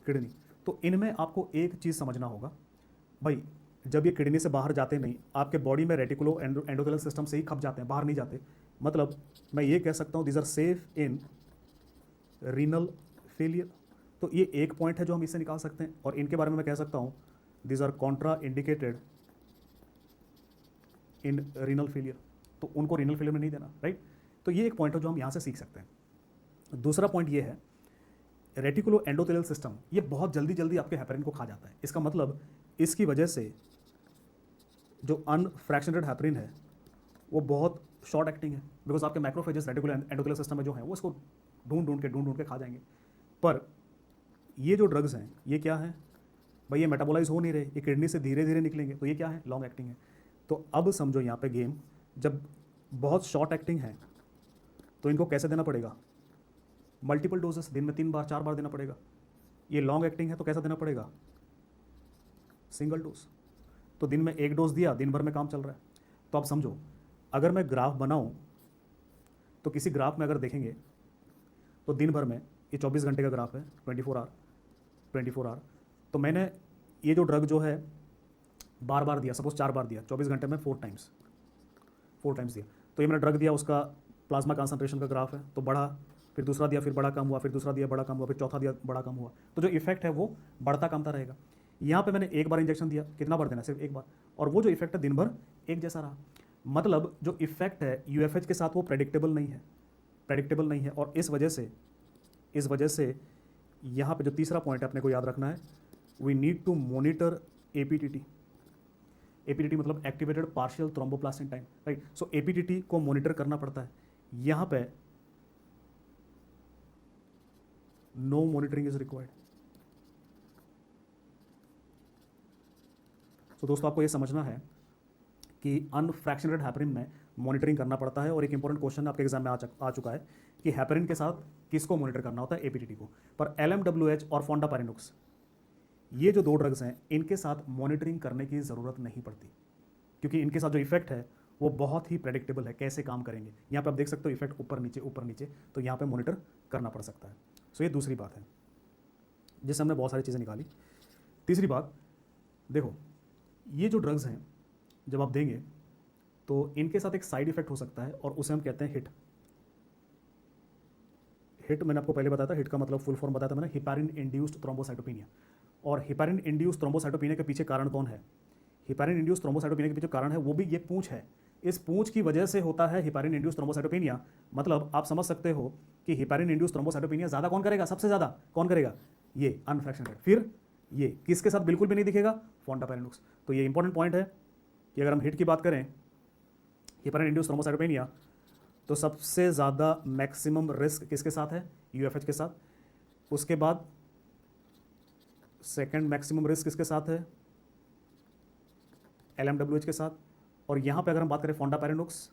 kidney. तो इनमें आपको एक चीज़ समझना होगा भाई, जब ये किडनी से बाहर जाते नहीं, आपके बॉडी में रेटिकुलो एंडोथेलियल सिस्टम से ही खप जाते हैं, बाहर नहीं जाते। मतलब मैं ये कह सकता हूँ these are safe in renal failure. तो ये एक पॉइंट है जो हम इससे निकाल सकते हैं। और इनके बारे में मैं कह सकता हूँ these are Contra indicated in renal failure. तो उनको रीनल फेलियर में नहीं देना, राइट। तो ये एक पॉइंट है जो हम यहाँ से सीख सकते हैं। दूसरा पॉइंट ये है, रेटिकुलो एंडोथेलियल सिस्टम ये बहुत जल्दी जल्दी आपके हैपरिन को खा जाता है। इसका मतलब इसकी वजह से जो अनफ्रैक्शनेटेड हैपरिन है वो बहुत शॉर्ट एक्टिंग है, बिकॉज आपके मैक्रोफेजेस रेटिकुलो एंडोथेलियल सिस्टम में जो है वो इसको ढूंढ ढूंढ के खा जाएंगे। पर ये जो ड्रग्स हैं ये क्या है भाई, ये मेटाबोलाइज हो नहीं रहे, ये किडनी से धीरे धीरे निकलेंगे, तो ये क्या है, लॉन्ग एक्टिंग है। तो अब समझो यहाँ पे गेम, जब बहुत शॉर्ट एक्टिंग है तो इनको कैसे देना पड़ेगा, मल्टीपल डोजेस, दिन में 3 बार 4 बार देना पड़ेगा। ये लॉन्ग एक्टिंग है तो कैसा देना पड़ेगा, सिंगल डोज। तो दिन में 1 डोज दिया, दिन भर में काम चल रहा है। तो आप समझो, अगर मैं ग्राफ बनाऊं तो किसी ग्राफ में अगर देखेंगे तो दिन भर में ये 24 घंटे का ग्राफ है, 24 आवर। तो मैंने ये जो ड्रग जो है बार बार दिया, सपोज 4 बार दिया, 24 घंटे में 4 टाइम्स दिया। तो ये मैंने ड्रग दिया, उसका प्लाज्मा कंसंट्रेशन का ग्राफ है, तो बढ़ा, फिर दूसरा दिया, फिर बड़ा कम हुआ, फिर दूसरा दिया, बड़ा कम हुआ, फिर चौथा दिया, बड़ा कम हुआ। तो जो इफेक्ट है वो बढ़ता कमता रहेगा। यहाँ पे मैंने 1 बार इंजेक्शन दिया, कितना बार देना, सिर्फ 1 बार, और वो जो इफेक्ट है दिन भर एक जैसा रहा। मतलब जो इफेक्ट है यूएफएच के साथ वो प्रेडिक्टेबल नहीं है। और इस वजह से यहाँ पे जो तीसरा पॉइंट है अपने को याद रखना है, we need to monitor APTT. APTT मतलब activated partial thromboplastin time, right. So APTT को मॉनिटर करना पड़ता है। यहाँ पे नो मॉनिटरिंग इज रिक्वायर्ड। तो दोस्तों आपको ये समझना है कि अनफ्रैक्शनेटेड हैपरिन में मॉनिटरिंग करना पड़ता है। और एक इंपॉर्टेंट क्वेश्चन आपके एग्जाम में आ चुका है कि हैपरिन के साथ किसको मॉनिटर करना होता है, एपीटीटी को। पर एलएमडब्ल्यूएच और फोंडापाइरिनोक्स, ये जो 2 ड्रग्स हैं, इनके साथ मॉनिटरिंग करने की ज़रूरत नहीं पड़ती, क्योंकि इनके साथ जो इफेक्ट है वो बहुत ही प्रेडिक्टेबल है, कैसे काम करेंगे। यहाँ पे आप देख सकते हो इफेक्ट ऊपर नीचे, तो यहाँ पे मॉनिटर करना पड़ सकता है। सो ये दूसरी बात है जिससे हमने बहुत सारी चीज़ें निकाली। तीसरी बात देखो, ये जो ड्रग्स हैं जब आप देंगे तो इनके साथ एक साइड इफेक्ट हो सकता है, और उसे हम कहते हैं हिट। मैंने आपको पहले बताया था, हिट का मतलब फुल फॉर्म बताया था मैंने, हिपैरिन इंड्यूस्ड थ्रोम्बोसाइटोपिनिया। और हिपैरिन इंड्यूस्ड थ्रोम्बोसाइटोपिनिया के पीछे कारण कौन है, हिपैरिन इंड्यूस्ड थ्रोम्बोसाइटोपिनिया के पीछे कारण है वो भी ये पूंछ है। इस पूंछ की वजह से होता है हिपैरिन इंड्यूस्ड थ्रोम्बोसाइटोपिनिया। मतलब आप समझ सकते हो कि हिपैरिन इंड्यूस्ड थ्रोम्बोसाइटोपिनिया ज़्यादा कौन करेगा, सबसे ज़्यादा कौन करेगा, ये अनफ्रैक्शनेटेड। फिर ये किसके साथ बिल्कुल भी नहीं दिखेगा, फोंडापाइरिनोक्स। तो ये इंपॉर्टेंट पॉइंट है कि अगर हम हिट की बात करें, हिपैरिन इंड्यूस्ड थ्रोम्बोसाइटोपिनिया, तो सबसे ज़्यादा मैक्सिमम रिस्क किसके साथ है, यूएफएच के साथ। उसके बाद सेकंड मैक्सिमम रिस्क किसके साथ है, एलएमडब्ल्यूएच के साथ। और यहाँ पे अगर हम बात करें फोंडापाइरिनोक्स,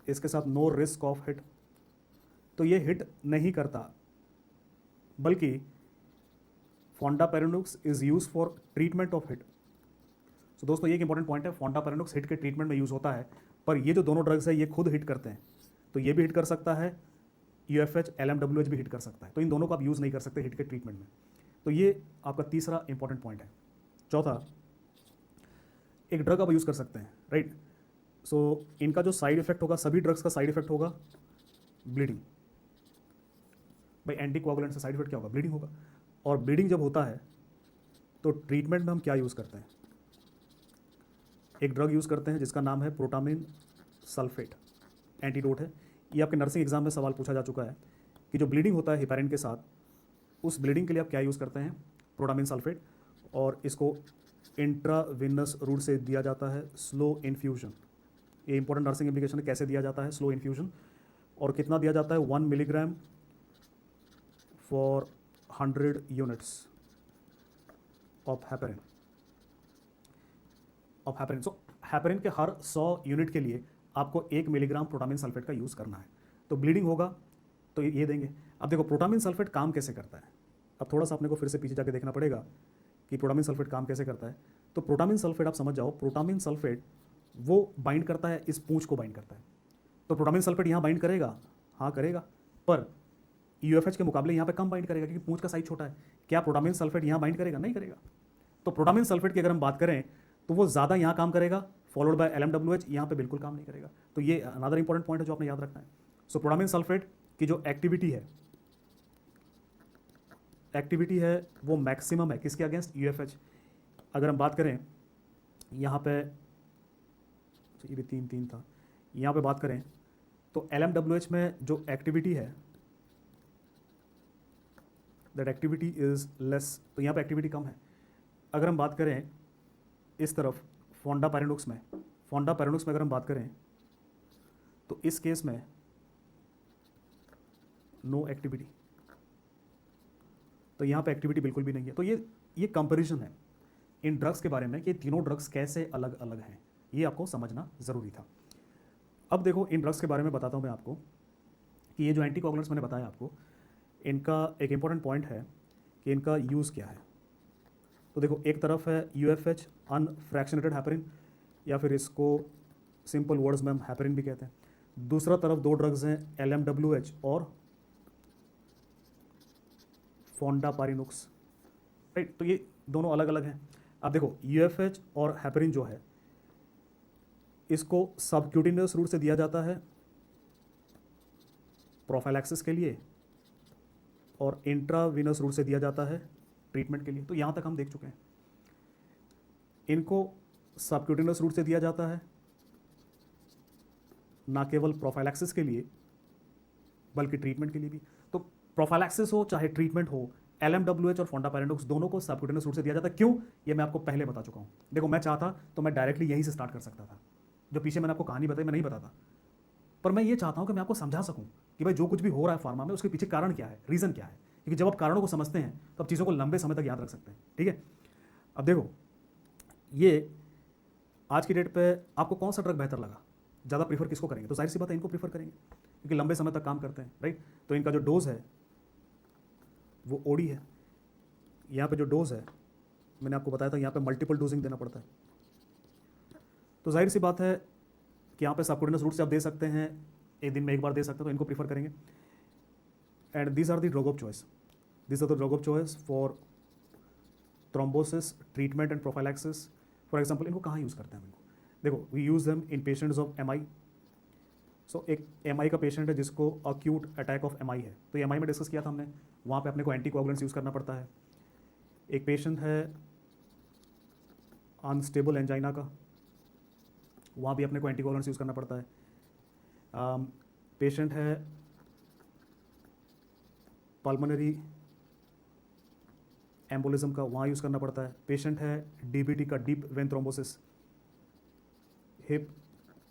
इसके साथ नो रिस्क ऑफ हिट। तो ये हिट नहीं करता, बल्कि fondaparinux is use for treatment of HIT. तो दोस्तों ये एक इंपॉर्टेंट पॉइंट है, फोंडापाइरिनोक्स हिट के ट्रीटमेंट में यूज होता है। पर ये जो दोनों ड्रग्स है ये खुद हिट करते हैं, तो ये भी हिट कर सकता है, यूएफएच एलएमडब्ल्यूएच भी हिट कर सकता है। तो इन दोनों को आप यूज़ नहीं कर सकते हिट के ट्रीटमेंट में। तो ये आपका तीसरा इंपॉर्टेंट पॉइंट है। चौथा, एक ड्रग आप यूज़ कर सकते हैं, राइट। सो इनका जो साइड इफेक्ट होगा, सभी ड्रग्स का साइड इफेक्ट होगा ब्लीडिंग। भाई एंटीकोआगुलेंट से साइड इफेक्ट क्या होगा, ब्लीडिंग होगा। और ब्लीडिंग जब होता है तो ट्रीटमेंट में हम क्या यूज़ करते हैं, एक ड्रग यूज़ करते हैं जिसका नाम है प्रोटामिन सल्फेट, एंटीडोट है। ये आपके नर्सिंग एग्जाम में सवाल पूछा जा चुका है कि जो ब्लीडिंग होता है हिपैरिन के साथ, उस ब्लीडिंग के लिए आप क्या यूज़ करते हैं, प्रोटामिन सल्फेट। और इसको इंट्राविनस रूट से दिया जाता है, स्लो इन्फ्यूजन। ये इंपॉर्टेंट नर्सिंग एप्लीकेशन है, कैसे दिया जाता है, स्लो इन्फ्यूजन। और कितना दिया जाता है, 1 milligram for 100 units of heparin. So heparin के हर 100 यूनिट के लिए आपको 1 मिलीग्राम प्रोटामिन सल्फेट का यूज़ करना है। तो ब्लीडिंग होगा तो ये देंगे। अब देखो प्रोटामिन सल्फेट काम कैसे करता है, अब थोड़ा सा अपने को फिर से पीछे जाके देखना पड़ेगा कि प्रोटामिन सल्फेट काम कैसे करता है। तो प्रोटामिन सल्फेट आप समझ जाओ, प्रोटामिन सल्फेट वो बाइंड करता है, इस पूंछ को बाइंड करता है। तो प्रोटामिन सल्फेट यहाँ बाइंड करेगा, हाँ करेगा, पर यूएफएच के मुकाबले यहाँ पे कम बाइंड करेगा क्योंकि पूंछ का साइज छोटा है। क्या प्रोटामिन सल्फेट यहाँ बाइंड करेगा, नहीं करेगा। तो प्रोटामिन सल्फेट की अगर हम बात करें तो वो ज़्यादा यहाँ काम करेगा, फॉलोड बाय एलएमडब्ल्यूएच, यहाँ पे बिल्कुल काम नहीं करेगा। तो ये अनदर इंपॉर्टेंट पॉइंट है जो आपने याद रखना है। सो प्रोटामिन सल्फेट की जो एक्टिविटी है वो मैक्सिमम है किसके अगेंस्ट, यूएफएच। अगर हम बात करें यहाँ पे, ये भी 3 था, यहाँ पे बात करें तो एलएमडब्ल्यूएच में जो एक्टिविटी है, दैट एक्टिविटी इज लेस, तो यहाँ पे एक्टिविटी कम है। अगर हम बात करें इस तरफ फोंडापाइरिनोक्स में अगर हम बात करें तो इस केस में नो एक्टिविटी, तो यहाँ पे एक्टिविटी बिल्कुल भी नहीं है। तो ये कंपैरिजन है इन ड्रग्स के बारे में कि तीनों ड्रग्स कैसे अलग अलग हैं, ये आपको समझना ज़रूरी था। अब देखो इन ड्रग्स के बारे में बताता हूँ मैं आपको कि ये जो एंटीकोगुलेंट्स मैंने बताया आपको, इनका एक इंपॉर्टेंट पॉइंट है कि इनका यूज़ क्या है। तो देखो एक तरफ है UFH अनफ्रैक्शनेटेड हैपरिन, या फिर इसको सिंपल वर्ड्स में हम हैपरिन भी कहते हैं। दूसरा तरफ दो ड्रग्स हैं LMWH और फोंडापारिनुक्स, राइट। तो ये दोनों अलग अलग हैं। अब देखो UFH और हैपरिन जो है इसको सबक्यूटिनियस रूट से दिया जाता है प्रोफाइलैक्सिस के लिए, और इंट्रावीनस रूट से दिया जाता है ट्रीटमेंट के लिए। तो यहाँ तक हम देख चुके हैं। इनको सबक्यूटिनियस रूट से दिया जाता है ना केवल प्रोफाइलैक्सिस के लिए बल्कि ट्रीटमेंट के लिए भी। तो प्रोफाइलैक्सिस हो चाहे ट्रीटमेंट हो, LMWH और फोंडापारिनुक्स दोनों को सबक्यूटिनियस रूट से दिया जाता है। क्यों, ये मैं आपको पहले बता चुका हूँ। देखो मैं चाहता तो मैं डायरेक्टली यहीं से स्टार्ट कर सकता था, जो पीछे मैंने आपको कहानी बताई मैं नहीं बताता, पर मैं ये चाहता हूँ कि मैं आपको समझा सकूँ कि भाई जो कुछ भी हो रहा है फार्मा में उसके पीछे कारण क्या है, रीज़न क्या है। क्योंकि जब आप कारणों को समझते हैं तो आप चीज़ों को लंबे समय तक याद रख सकते हैं। ठीक है, अब देखो ये आज की डेट पे आपको कौन सा ड्रग बेहतर लगा, ज़्यादा प्रीफर किसको करेंगे? तो जाहिर सी बात है इनको प्रीफर करेंगे क्योंकि लंबे समय तक काम करते हैं, राइट। तो इनका जो डोज है वो ओडी है। यहाँ पे जो डोज है मैंने आपको बताया था, यहाँ पे मल्टीपल डोजिंग देना पड़ता है। तो जाहिर सी बात है कि यहाँ पे सबक्यूटेनियस रूट से आप दे सकते हैं, एक दिन में एक बार दे सकते हैं, तो इनको प्रीफर करेंगे। And these are the drug of choice, this are the drug of choice for thrombosis treatment and prophylaxis. For example इनको कहाँ यूज़ करते हैं हम इनको? देखो we use them in patients of MI। So एक MI का पेशेंट है जिसको अक्यूट अटैक ऑफ MI है, तो MI में डिस्कस किया था हमने, वहाँ पे अपने को एंटीकोगुलेंट्स यूज़ करना पड़ता है। एक पेशेंट है अनस्टेबल एंजाइना का, वहाँ भी अपने को एंटीकोगुलेंट्स यूज़ करना पड़ता है। पेशेंट है पल्मोनरी एम्बोलिज्म का, वहाँ यूज़ करना पड़ता है। पेशेंट है DVT का, डीप वेन थ्रोम्बोसिस, हिप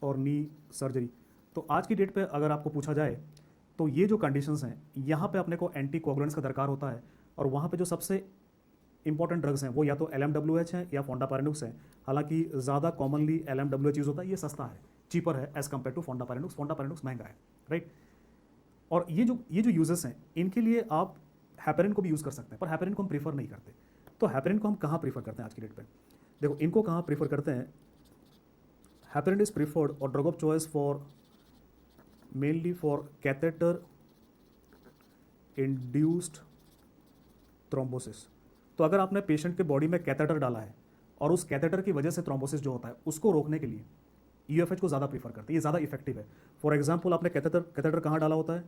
और नी सर्जरी। तो आज की डेट पे अगर आपको पूछा जाए तो ये जो कंडीशंस हैं यहाँ पे अपने को एंटीकोगुलेंट्स का दरकार होता है, और वहाँ पे जो सबसे इंपॉर्टेंट ड्रग्स हैं वो या तो LMWH हैं या फोंडापारिनुक्स हैं। हालांकि ज़्यादा कॉमनली LMWH यूज़ होता है, ये सस्ता है, चीपर है एज़ कम्पेयर टू फोंडापारिनुक्स। फोंडापारिनुक्स महंगा है, राइट। और ये जो यूजेस हैं इनके लिए आप हैपरिन को भी यूज़ कर सकते हैं, पर हैपरिन को हम प्रीफर नहीं करते। तो हैपरिन को हम कहाँ प्रीफर करते हैं आज की डेट पे? देखो इनको कहाँ प्रीफर करते हैं, हैपरिन इज प्रीफर्ड और drug of choice for mainly for catheter induced thrombosis. तो अगर आपने पेशेंट के बॉडी में कैथेटर डाला है और उस कैथेटर की वजह से थ्रोम्बोसिस जो होता है उसको रोकने के लिए UFH को ज़्यादा प्रीफर करते हैं, ये ज़्यादा इफेक्टिव है। फॉर एग्जांपल आपने कैथेटर कहाँ डाला होता है?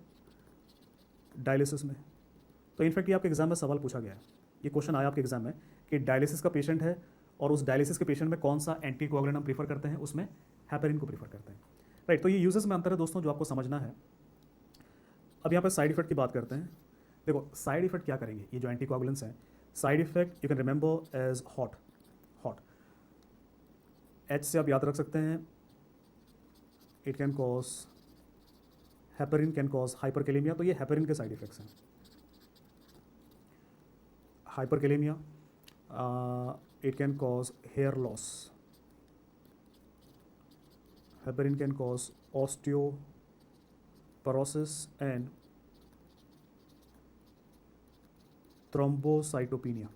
डायलिसिस में। तो इनफैक्ट ये आपके एग्जाम में सवाल पूछा गया है, ये क्वेश्चन आया आपके एग्जाम में कि डायलिसिस का पेशेंट है और उस डायलिसिस के पेशेंट में कौन सा एंटीकोगुलेंट हम प्रीफर करते हैं, उसमें हैपरिन को प्रीफर करते हैं, राइट। तो ये यूजेस में अंतर है दोस्तों जो आपको समझना है। अब यहाँ पर साइड इफेक्ट की बात करते हैं। देखो साइड इफेक्ट क्या करेंगे ये जो एंटीकोगुलेंट्स हैं, side effect you can remember as hot. H से आप याद रख सकते हैं, it can cause, heparin can cause hyperkalaemia. तो ये हेपरिन के साइड इफेक्ट्स हैं। Hyperkalaemia, it can cause hair loss, heparin can cause osteoporosis and thrombocytopenia.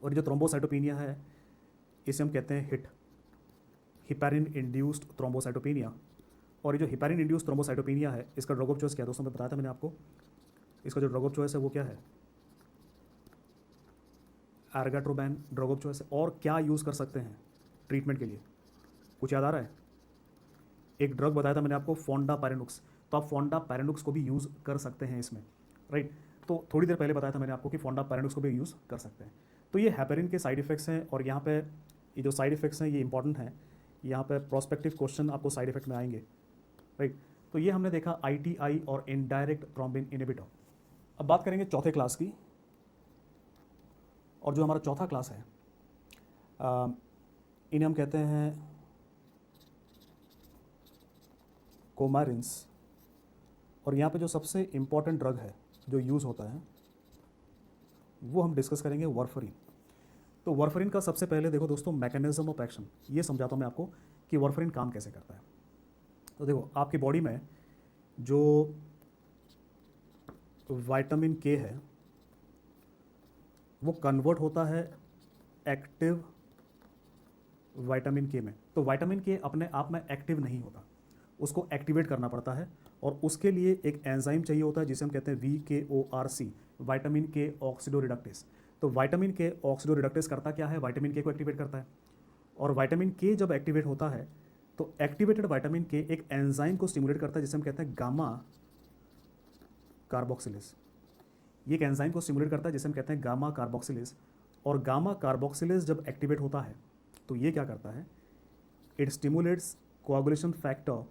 और जो थ्रोम्बोसाइटोपिनिया है इसे हम कहते हैं हिपैरिन इंड्यूस्ड थ्रोम्बोसाइटोपिनिया। और ये जो हिपैरिन इंड्यूस्ड थ्रोम्बोसाइटोपिनिया है इसका ड्रग ऑफ चॉइस क्या है दोस्तों, मैं बताया था मैंने आपको, इसका जो ड्रग ऑफ चॉइस है वो क्या है? एर्गाट्रोबैन ड्रग ऑफ चॉइस है। और क्या यूज़ कर सकते हैं ट्रीटमेंट के लिए, कुछ याद आ रहा है? एक ड्रग बताया था मैंने आपको फोंडापारिनुक्स, तो आप फोंडापारिनुक्स को भी यूज़ कर सकते हैं इसमें, राइट। तो थोड़ी देर पहले बताया था मैंने आपको कि फोंडापारिनुक्स को भी यूज़ कर सकते हैं। तो ये हैपरिन के साइड इफेक्ट्स हैं, और यहाँ पे ये जो साइड इफेक्ट्स हैं ये इंपॉर्टेंट हैं। यहाँ पे प्रोस्पेक्टिव क्वेश्चन आपको साइड इफेक्ट में आएंगे, राइट। तो ये हमने देखा ITI और इनडायरेक्ट थ्रोम्बिन इनहिबिटर। अब बात करेंगे चौथे क्लास की, और जो हमारा चौथा क्लास है इन्हें हम कहते हैं कोमारिन्स। और यहाँ पे जो सबसे इम्पॉर्टेंट ड्रग है जो यूज़ होता है वो हम डिस्कस करेंगे वारफरीन। तो वारफरीन का सबसे पहले देखो दोस्तों मैकेनिज्म ऑफ एक्शन, ये समझाता हूँ मैं आपको कि वारफरीन काम कैसे करता है। तो देखो आपकी बॉडी में जो विटामिन के है वो कन्वर्ट होता है एक्टिव विटामिन के में। तो विटामिन के अपने आप में एक्टिव नहीं होता, उसको एक्टिवेट करना पड़ता है और उसके लिए एक एंजाइम चाहिए होता है जिसे हम कहते हैं VKORC, विटामिन के ऑक्सीडोरिडक्टेस। तो विटामिन के ऑक्सीडोरिडक्टेस करता क्या है, विटामिन के को एक्टिवेट करता है। और विटामिन के जब एक्टिवेट होता है तो एक्टिवेटेड विटामिन के एक एंजाइम को स्टिमुलेट करता है जिसे हम कहते हैं गामा कार्बोक्सिलेज। ये एक एंजाइम को स्टिमुलेट करता है जिसे हम कहते हैं गामा कार्बोक्सिलेज। और गामा कार्बोक्सिलेज जब एक्टिवेट होता है तो ये क्या करता है, it stimulates coagulation factor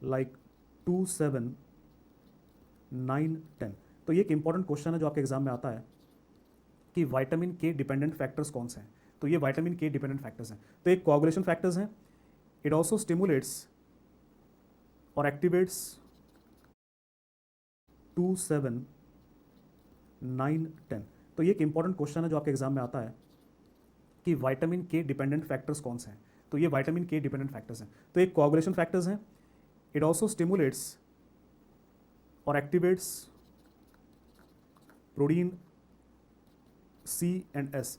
like 2, 7, 9, 10। तो ये एक इंपॉर्टेंट क्वेश्चन है जो आपके एग्जाम में आता है कि विटामिन के डिपेंडेंट फैक्टर्स कौन से हैं। तो ये विटामिन के डिपेंडेंट फैक्टर्स हैं। तो एक कोआगुलेशन फैक्टर्स हैं, इट ऑल्सो स्टिमुलेट्स और एक्टिवेट्स 2, 7, 9, 10। तो ये एक इंपॉर्टेंट क्वेश्चन है जो आपके एग्जाम में आता है कि विटामिन के डिपेंडेंट फैक्टर्स कौन से हैं। तो ये विटामिन के डिपेंडेंट फैक्टर्स हैं। तो एक कोआगुलेशन फैक्टर्स हैं, इट ऑल्सो स्टिमुलेट्स और activates protein C and S.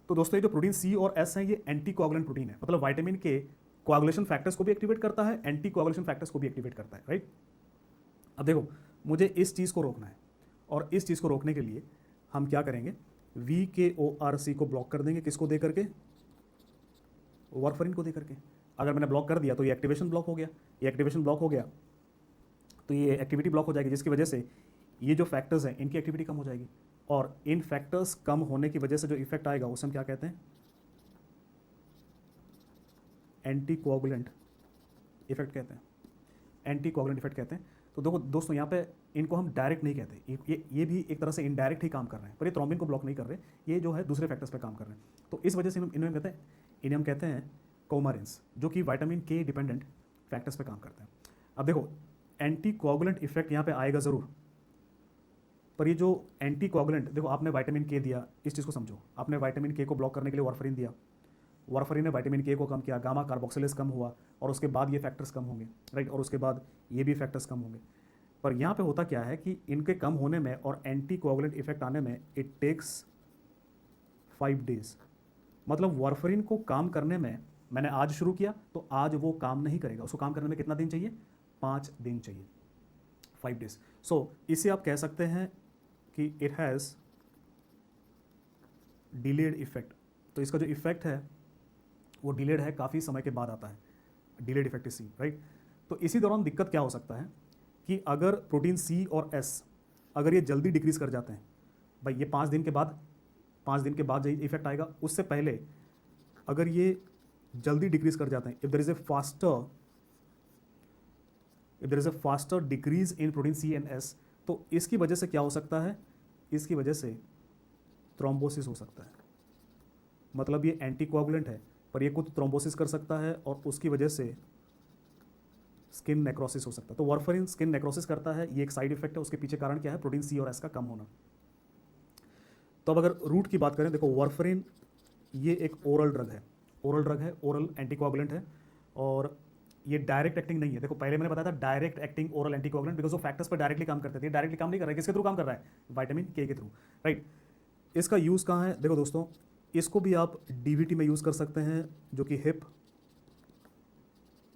तो दोस्तों ये जो प्रोटीन सी और एस है ये एंटी कोआगुलेंट प्रोटीन है, मतलब विटामिन के कोआगुलेशन फैक्टर्स को भी एक्टिवेट करता है, एंटी कोआगुलेशन फैक्टर्स को भी एक्टिवेट करता है, राइट। अब देखो मुझे इस चीज़ को रोकना है और इस चीज़ को रोकने के लिए हम क्या करेंगे, VKORC को ब्लॉक कर देंगे। किसको दे करके, वारफरीन को दे करके। अगर मैंने ब्लॉक कर दिया तो ये एक्टिवेशन ब्लॉक हो गया, ये एक्टिवेशन ब्लॉक हो गया तो ये एक्टिविटी ब्लॉक हो जाएगी, जिसकी वजह से ये जो फैक्टर्स हैं इनकी एक्टिविटी कम हो जाएगी। और इन फैक्टर्स कम होने की वजह से जो इफेक्ट आएगा उसे हम क्या कहते हैं, एंटी कोआगुलेंट इफेक्ट कहते हैं, एंटी कोआगुलेंट इफेक्ट कहते हैं। तो देखो दोस्तों यहाँ पे इनको हम डायरेक्ट नहीं कहते, ये भी एक तरह से इनडायरेक्ट ही काम कर रहे हैं, पर ये थ्रोम्बिन को ब्लॉक नहीं कर रहे, ये जो है दूसरे फैक्टर्स पे काम कर रहे हैं। तो इस वजह से इन्हें हम कहते हैं कोमारिन्स, जो कि विटामिन के डिपेंडेंट फैक्टर्स पे काम करते हैं। अब देखो एंटी कोआगुलेंट इफेक्ट यहाँ पे आएगा ज़रूर, पर ये जो एंटी कोआगुलेंट, देखो आपने विटामिन के दिया, इस चीज़ को समझो, आपने विटामिन के को ब्लॉक करने के लिए वारफरीन दिया, वारफरीन ने विटामिन के को कम किया, गामा कार्बोक्सिलेज कम हुआ और उसके बाद ये फैक्टर्स कम होंगे, राइट, और उसके बाद ये भी फैक्टर्स कम होंगे। पर यहाँ पे होता क्या है कि इनके कम होने में और एंटी कोआगुलेंट इफेक्ट आने में इट टेक्स 5 डेज। मतलब वारफरीन को काम करने में मैंने आज शुरू किया तो आज वो काम नहीं करेगा, उसको काम करने में कितना दिन चाहिए, 5 दिन चाहिए, 5 डेज। सो इसे आप कह सकते हैं कि इट हैज़ डिलेड इफेक्ट। तो इसका जो इफेक्ट है वो डिलेड है, काफ़ी समय के बाद आता है, delayed effect is C, right. तो इसी दौरान दिक्कत क्या हो सकता है कि अगर प्रोटीन सी और एस अगर ये जल्दी डिक्रीज कर जाते हैं, भाई ये 5 दिन के बाद, 5 दिन के बाद इफेक्ट आएगा, उससे पहले अगर ये जल्दी डिक्रीज कर जाते हैं, if there is a faster decrease in protein C and S, तो इसकी वजह से क्या हो सकता है, इसकी वजह से थ्रोम्बोसिस हो सकता है। मतलब ये एंटी कोआगुलेंट है पर ये खुद थ्रोम्बोसिस कर सकता है और उसकी वजह से स्किन नेक्रोसिस हो सकता है। तो वारफरीन स्किन नेक्रोसिस करता है, ये एक साइड इफेक्ट है, उसके पीछे कारण क्या है, प्रोटीन सी और एस का कम होना। तो अब अगर रूट की बात करें, देखो वारफरीन ये एक ओरल ड्रग है, ओरल एंटीकोआगुलेंट है और ये डायरेक्ट एक्टिंग नहीं है। देखो पहले मैंने बताया था direct acting oral anticoagulant, because वो फैक्टर्स पर डायरेक्टली काम करते थे, डायरेक्टली काम नहीं कर रहा है, किसके थ्रू काम कर रहा है, विटामिन के थ्रू, राइट। इसका यूज़ कहाँ है, देखो दोस्तों इसको भी आप DVT में यूज़ कर सकते हैं, जो कि हिप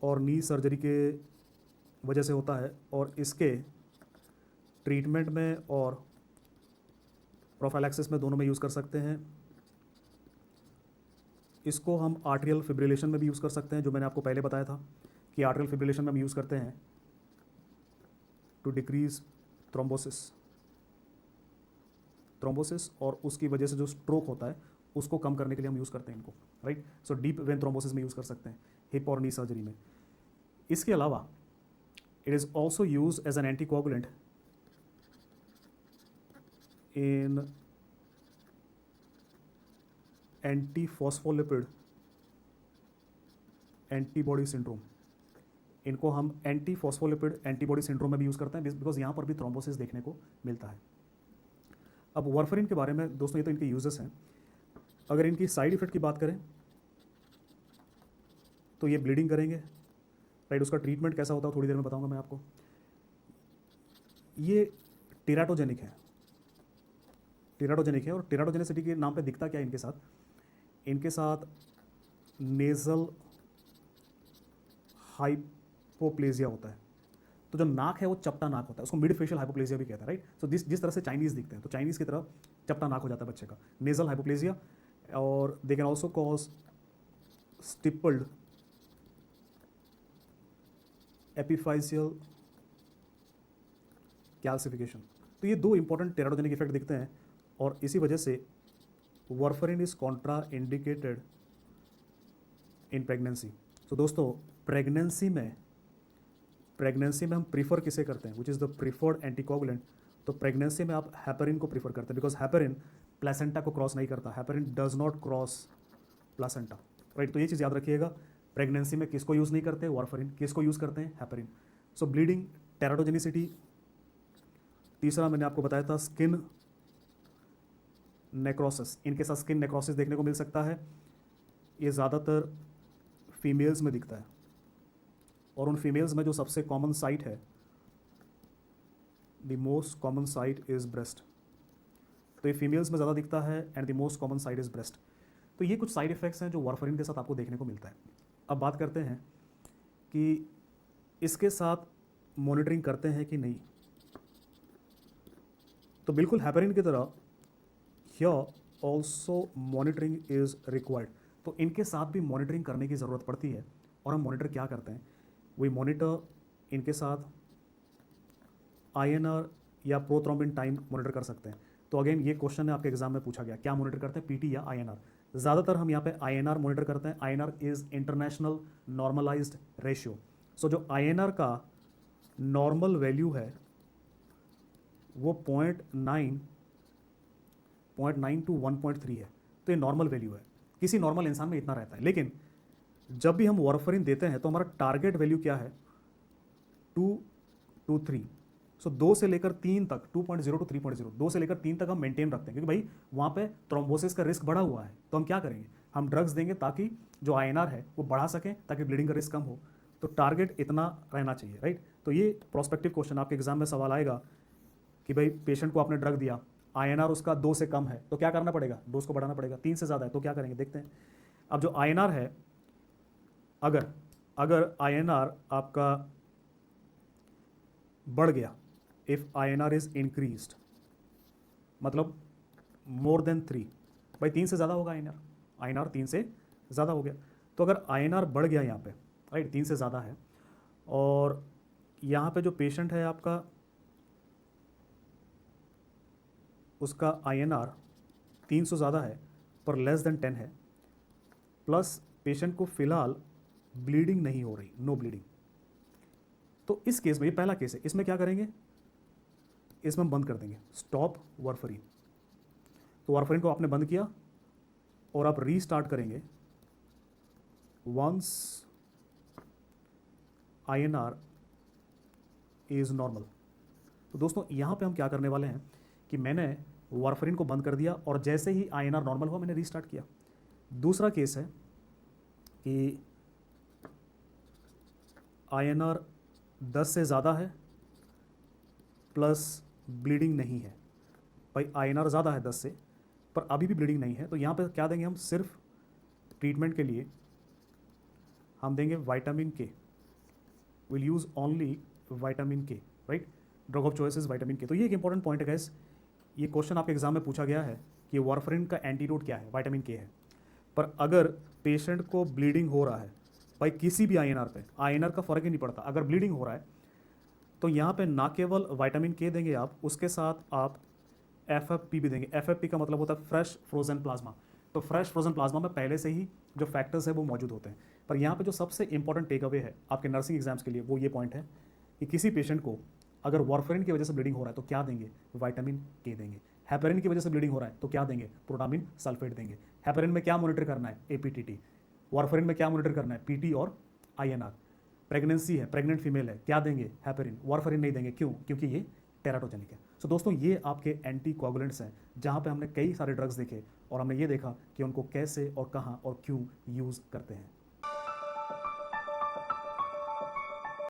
और नी सर्जरी के वजह से होता है, और इसके ट्रीटमेंट में और प्रोफाइलैक्सिस में, दोनों में यूज़ कर सकते हैं। इसको हम आर्ट्रियल फिब्रिलेशन में भी यूज़ कर सकते हैं, जो मैंने आपको पहले बताया था कि आर्ट्रियल फिब्रिलेशन में हम यूज़ करते हैं टू डिक्रीज थ्रोम्बोसिस, और उसकी वजह से जो स्ट्रोक होता है उसको कम करने के लिए हम यूज़ करते हैं इनको, right. So deep vein thrombosis में यूज़ कर सकते हैं, हिप और नी सर्जरी में। इसके अलावा it is also use as an anticoagulant in antiphospholipid antibody syndrome. इनको हम एंटीफॉस्फोलिपिड एंटीबॉडी सिंड्रोम में भी यूज़ करते हैं, बिकॉज यहाँ पर भी थ्रोम्बोसिस देखने को मिलता है। अब वारफरिन के बारे में दोस्तों ये तो इनके यूजेस हैं। अगर इनकी साइड इफ़ेक्ट की बात करें तो ये ब्लीडिंग करेंगे, राइट। उसका ट्रीटमेंट कैसा होता है थोड़ी देर में बताऊंगा मैं आपको। ये टेराटोजेनिक है, टेराटोजेनिक है, और टेराटोजेनिसिटी के नाम पे दिखता क्या है इनके साथ, इनके साथ नेज़ल हाइपोप्लेजिया होता है। तो जो नाक है वो चपटा नाक होता है, उसको मिड फेशियल हाइपोप्लेजिया भी कहता है, राइट। सो जिस तरह से चाइनीज़ दिखते हैं तो चाइनीज़ की तरह चपटा नाक हो जाता है बच्चे का, नेज़ल हाइपोप्लेजिया। और they can also cause stippled epiphyseal calcification. तो ये दो इंपॉर्टेंट टेराटोजेनिक इफेक्ट दिखते हैं, और इसी वजह से warfarin is Contra indicated in pregnancy. तो दोस्तों प्रेगनेंसी में हम प्रीफर किसे करते हैं, which is the preferred anticoagulant. तो प्रेगनेंसी में आप हेपेरिन को प्रीफर करते हैं, बिकॉज हेपेरिन प्लेसेंटा को क्रॉस नहीं करता, heparin does not cross placenta, right. तो ये चीज़ याद रखिएगा, प्रेगनेंसी में किसको यूज़ नहीं करते, वारफरिन, किसको यूज़ करते हैं, हेपेरिन। सो ब्लीडिंग, टेराटोजेनिसिटी। तीसरा मैंने आपको बताया था स्किन नेक्रोसिस, इनके साथ स्किन नेक्रोसिस देखने को मिल सकता है। ये ज़्यादातर फीमेल्स में दिखता है, और उन फीमेल्स में जो सबसे कॉमन साइट है, the most common site is breast. तो ये फीमेल्स में ज़्यादा दिखता है, and the most common site is breast. तो ये कुछ साइड इफ़ेक्ट्स हैं जो वारफरिन के साथ आपको देखने को मिलता है। अब बात करते हैं कि इसके साथ मॉनिटरिंग करते हैं कि नहीं। तो बिल्कुल हेपेरिन की तरह here also monitoring is required. तो इनके साथ भी मॉनिटरिंग करने की ज़रूरत पड़ती है, और हम मॉनिटर क्या करते हैं, वी मॉनिटर इनके साथ INR या प्रोथ्रोम्बिन टाइम मॉनिटर कर सकते हैं। तो अगेन ये क्वेश्चन है आपके एग्जाम में पूछा गया, क्या मॉनिटर करते हैं, PT या INR। ज़्यादातर हम यहाँ पे INR मॉनिटर करते हैं। INR is international normalized ratio. So जो INR का नॉर्मल वैल्यू है वो 0.9 टू 1.3 है। तो ये नॉर्मल वैल्यू है, किसी नॉर्मल इंसान में इतना रहता है। लेकिन जब भी हम वारफरिन देते हैं तो हमारा टारगेट वैल्यू क्या है, 2 to 3। सो 2 से लेकर 3 तक, 2.0 to 3.0, 2 से लेकर 3 तक हम मेंटेन रखते हैं, क्योंकि भाई वहाँ पे थ्रोम्बोसिस का रिस्क बढ़ा हुआ है। तो हम क्या करेंगे, हम ड्रग्स देंगे ताकि जो INR है वो बढ़ा सकें, ताकि ब्लीडिंग का रिस्क कम हो। तो टारगेट इतना रहना चाहिए, राइट। तो ये प्रोस्पेक्टिव क्वेश्चन आपके एग्जाम में सवाल आएगा कि भाई पेशेंट को आपने ड्रग दिया, INR उसका 2 से कम है, तो क्या करना पड़ेगा, डोज को बढ़ाना पड़ेगा। 3 से ज़्यादा है तो क्या करेंगे, देखते हैं। अब जो INR है, अगर INR आपका बढ़ गया, इफ़ INR इज़ इंक्रीज्ड, मतलब मोर देन 3, भाई 3 से ज़्यादा होगा INR 3 से ज़्यादा हो गया। तो अगर INR बढ़ गया यहाँ पे, राइट, 3 से ज़्यादा है, और यहाँ पे जो पेशेंट है आपका, उसका INR 3 से ज़्यादा है पर लेस देन 10 है, प्लस पेशेंट को फ़िलहाल ब्लीडिंग नहीं हो रही, नो ब्लीडिंग। तो इस केस में, ये पहला केस है, इसमें क्या करेंगे, इसमें हम बंद कर देंगे, स्टॉप वारफरिन। तो वारफरिन को आपने बंद किया और आप रीस्टार्ट करेंगे वंस INR इज़ नॉर्मल। तो दोस्तों यहाँ पे हम क्या करने वाले हैं कि मैंने वारफरिन को बंद कर दिया, और जैसे ही INR नॉर्मल हुआ मैंने रीस्टार्ट किया। दूसरा केस है कि INR 10 से ज़्यादा है प्लस ब्लीडिंग नहीं है। भाई INR ज़्यादा है 10 से, पर अभी भी ब्लीडिंग नहीं है, तो यहाँ पे क्या देंगे हम, सिर्फ ट्रीटमेंट के लिए हम देंगे vitamin K। Will use only vitamin K, right. Drug of choice is vitamin K। तो ये एक इंपॉर्टेंट पॉइंट है गाइस, ये क्वेश्चन आपके एग्जाम में पूछा गया है कि वारफरिन का एंटीडोट क्या है, विटामिन K है। पर अगर पेशेंट को ब्लीडिंग हो रहा है, भाई किसी भी INR पे, INR का फ़र्क ही नहीं पड़ता, अगर ब्लीडिंग हो रहा है तो यहाँ पे ना केवल विटामिन K देंगे आप, उसके साथ आप FFP भी देंगे। FFP का मतलब होता है फ्रेश फ्रोजन प्लाज्मा। तो फ्रेश फ्रोजन प्लाज्मा में पहले से ही जो फैक्टर्स है वो मौजूद होते हैं। पर यहाँ पे जो सबसे इंपॉर्टेंट टेक अवे है आपके नर्सिंग एग्जाम्स के लिए, वो ये पॉइंट है कि किसी पेशेंट को अगर वारफरिन की वजह से ब्लीडिंग हो रहा है तो क्या देंगे, विटामिन K देंगे। हेपेरिन की वजह से ब्लीडिंग हो रहा है तो क्या देंगे, प्रोटामिन सल्फेट देंगे। हेपेरिन में क्या मॉनिटर करना है, APTT। वारफरिन में क्या मॉनिटर करना है, PT और INR। प्रेगनेंसी है, प्रेग्नेंट फीमेल है, क्या देंगे, हेपेरिन। वारफरिन नहीं देंगे, क्यों, क्योंकि ये टेराटोजेनिक है। सो दोस्तों ये आपके एंटी कोगुलेंट्स हैं, जहाँ पे हमने कई सारे ड्रग्स देखे और हमने ये देखा कि उनको कैसे और कहाँ और क्यों यूज़ करते हैं।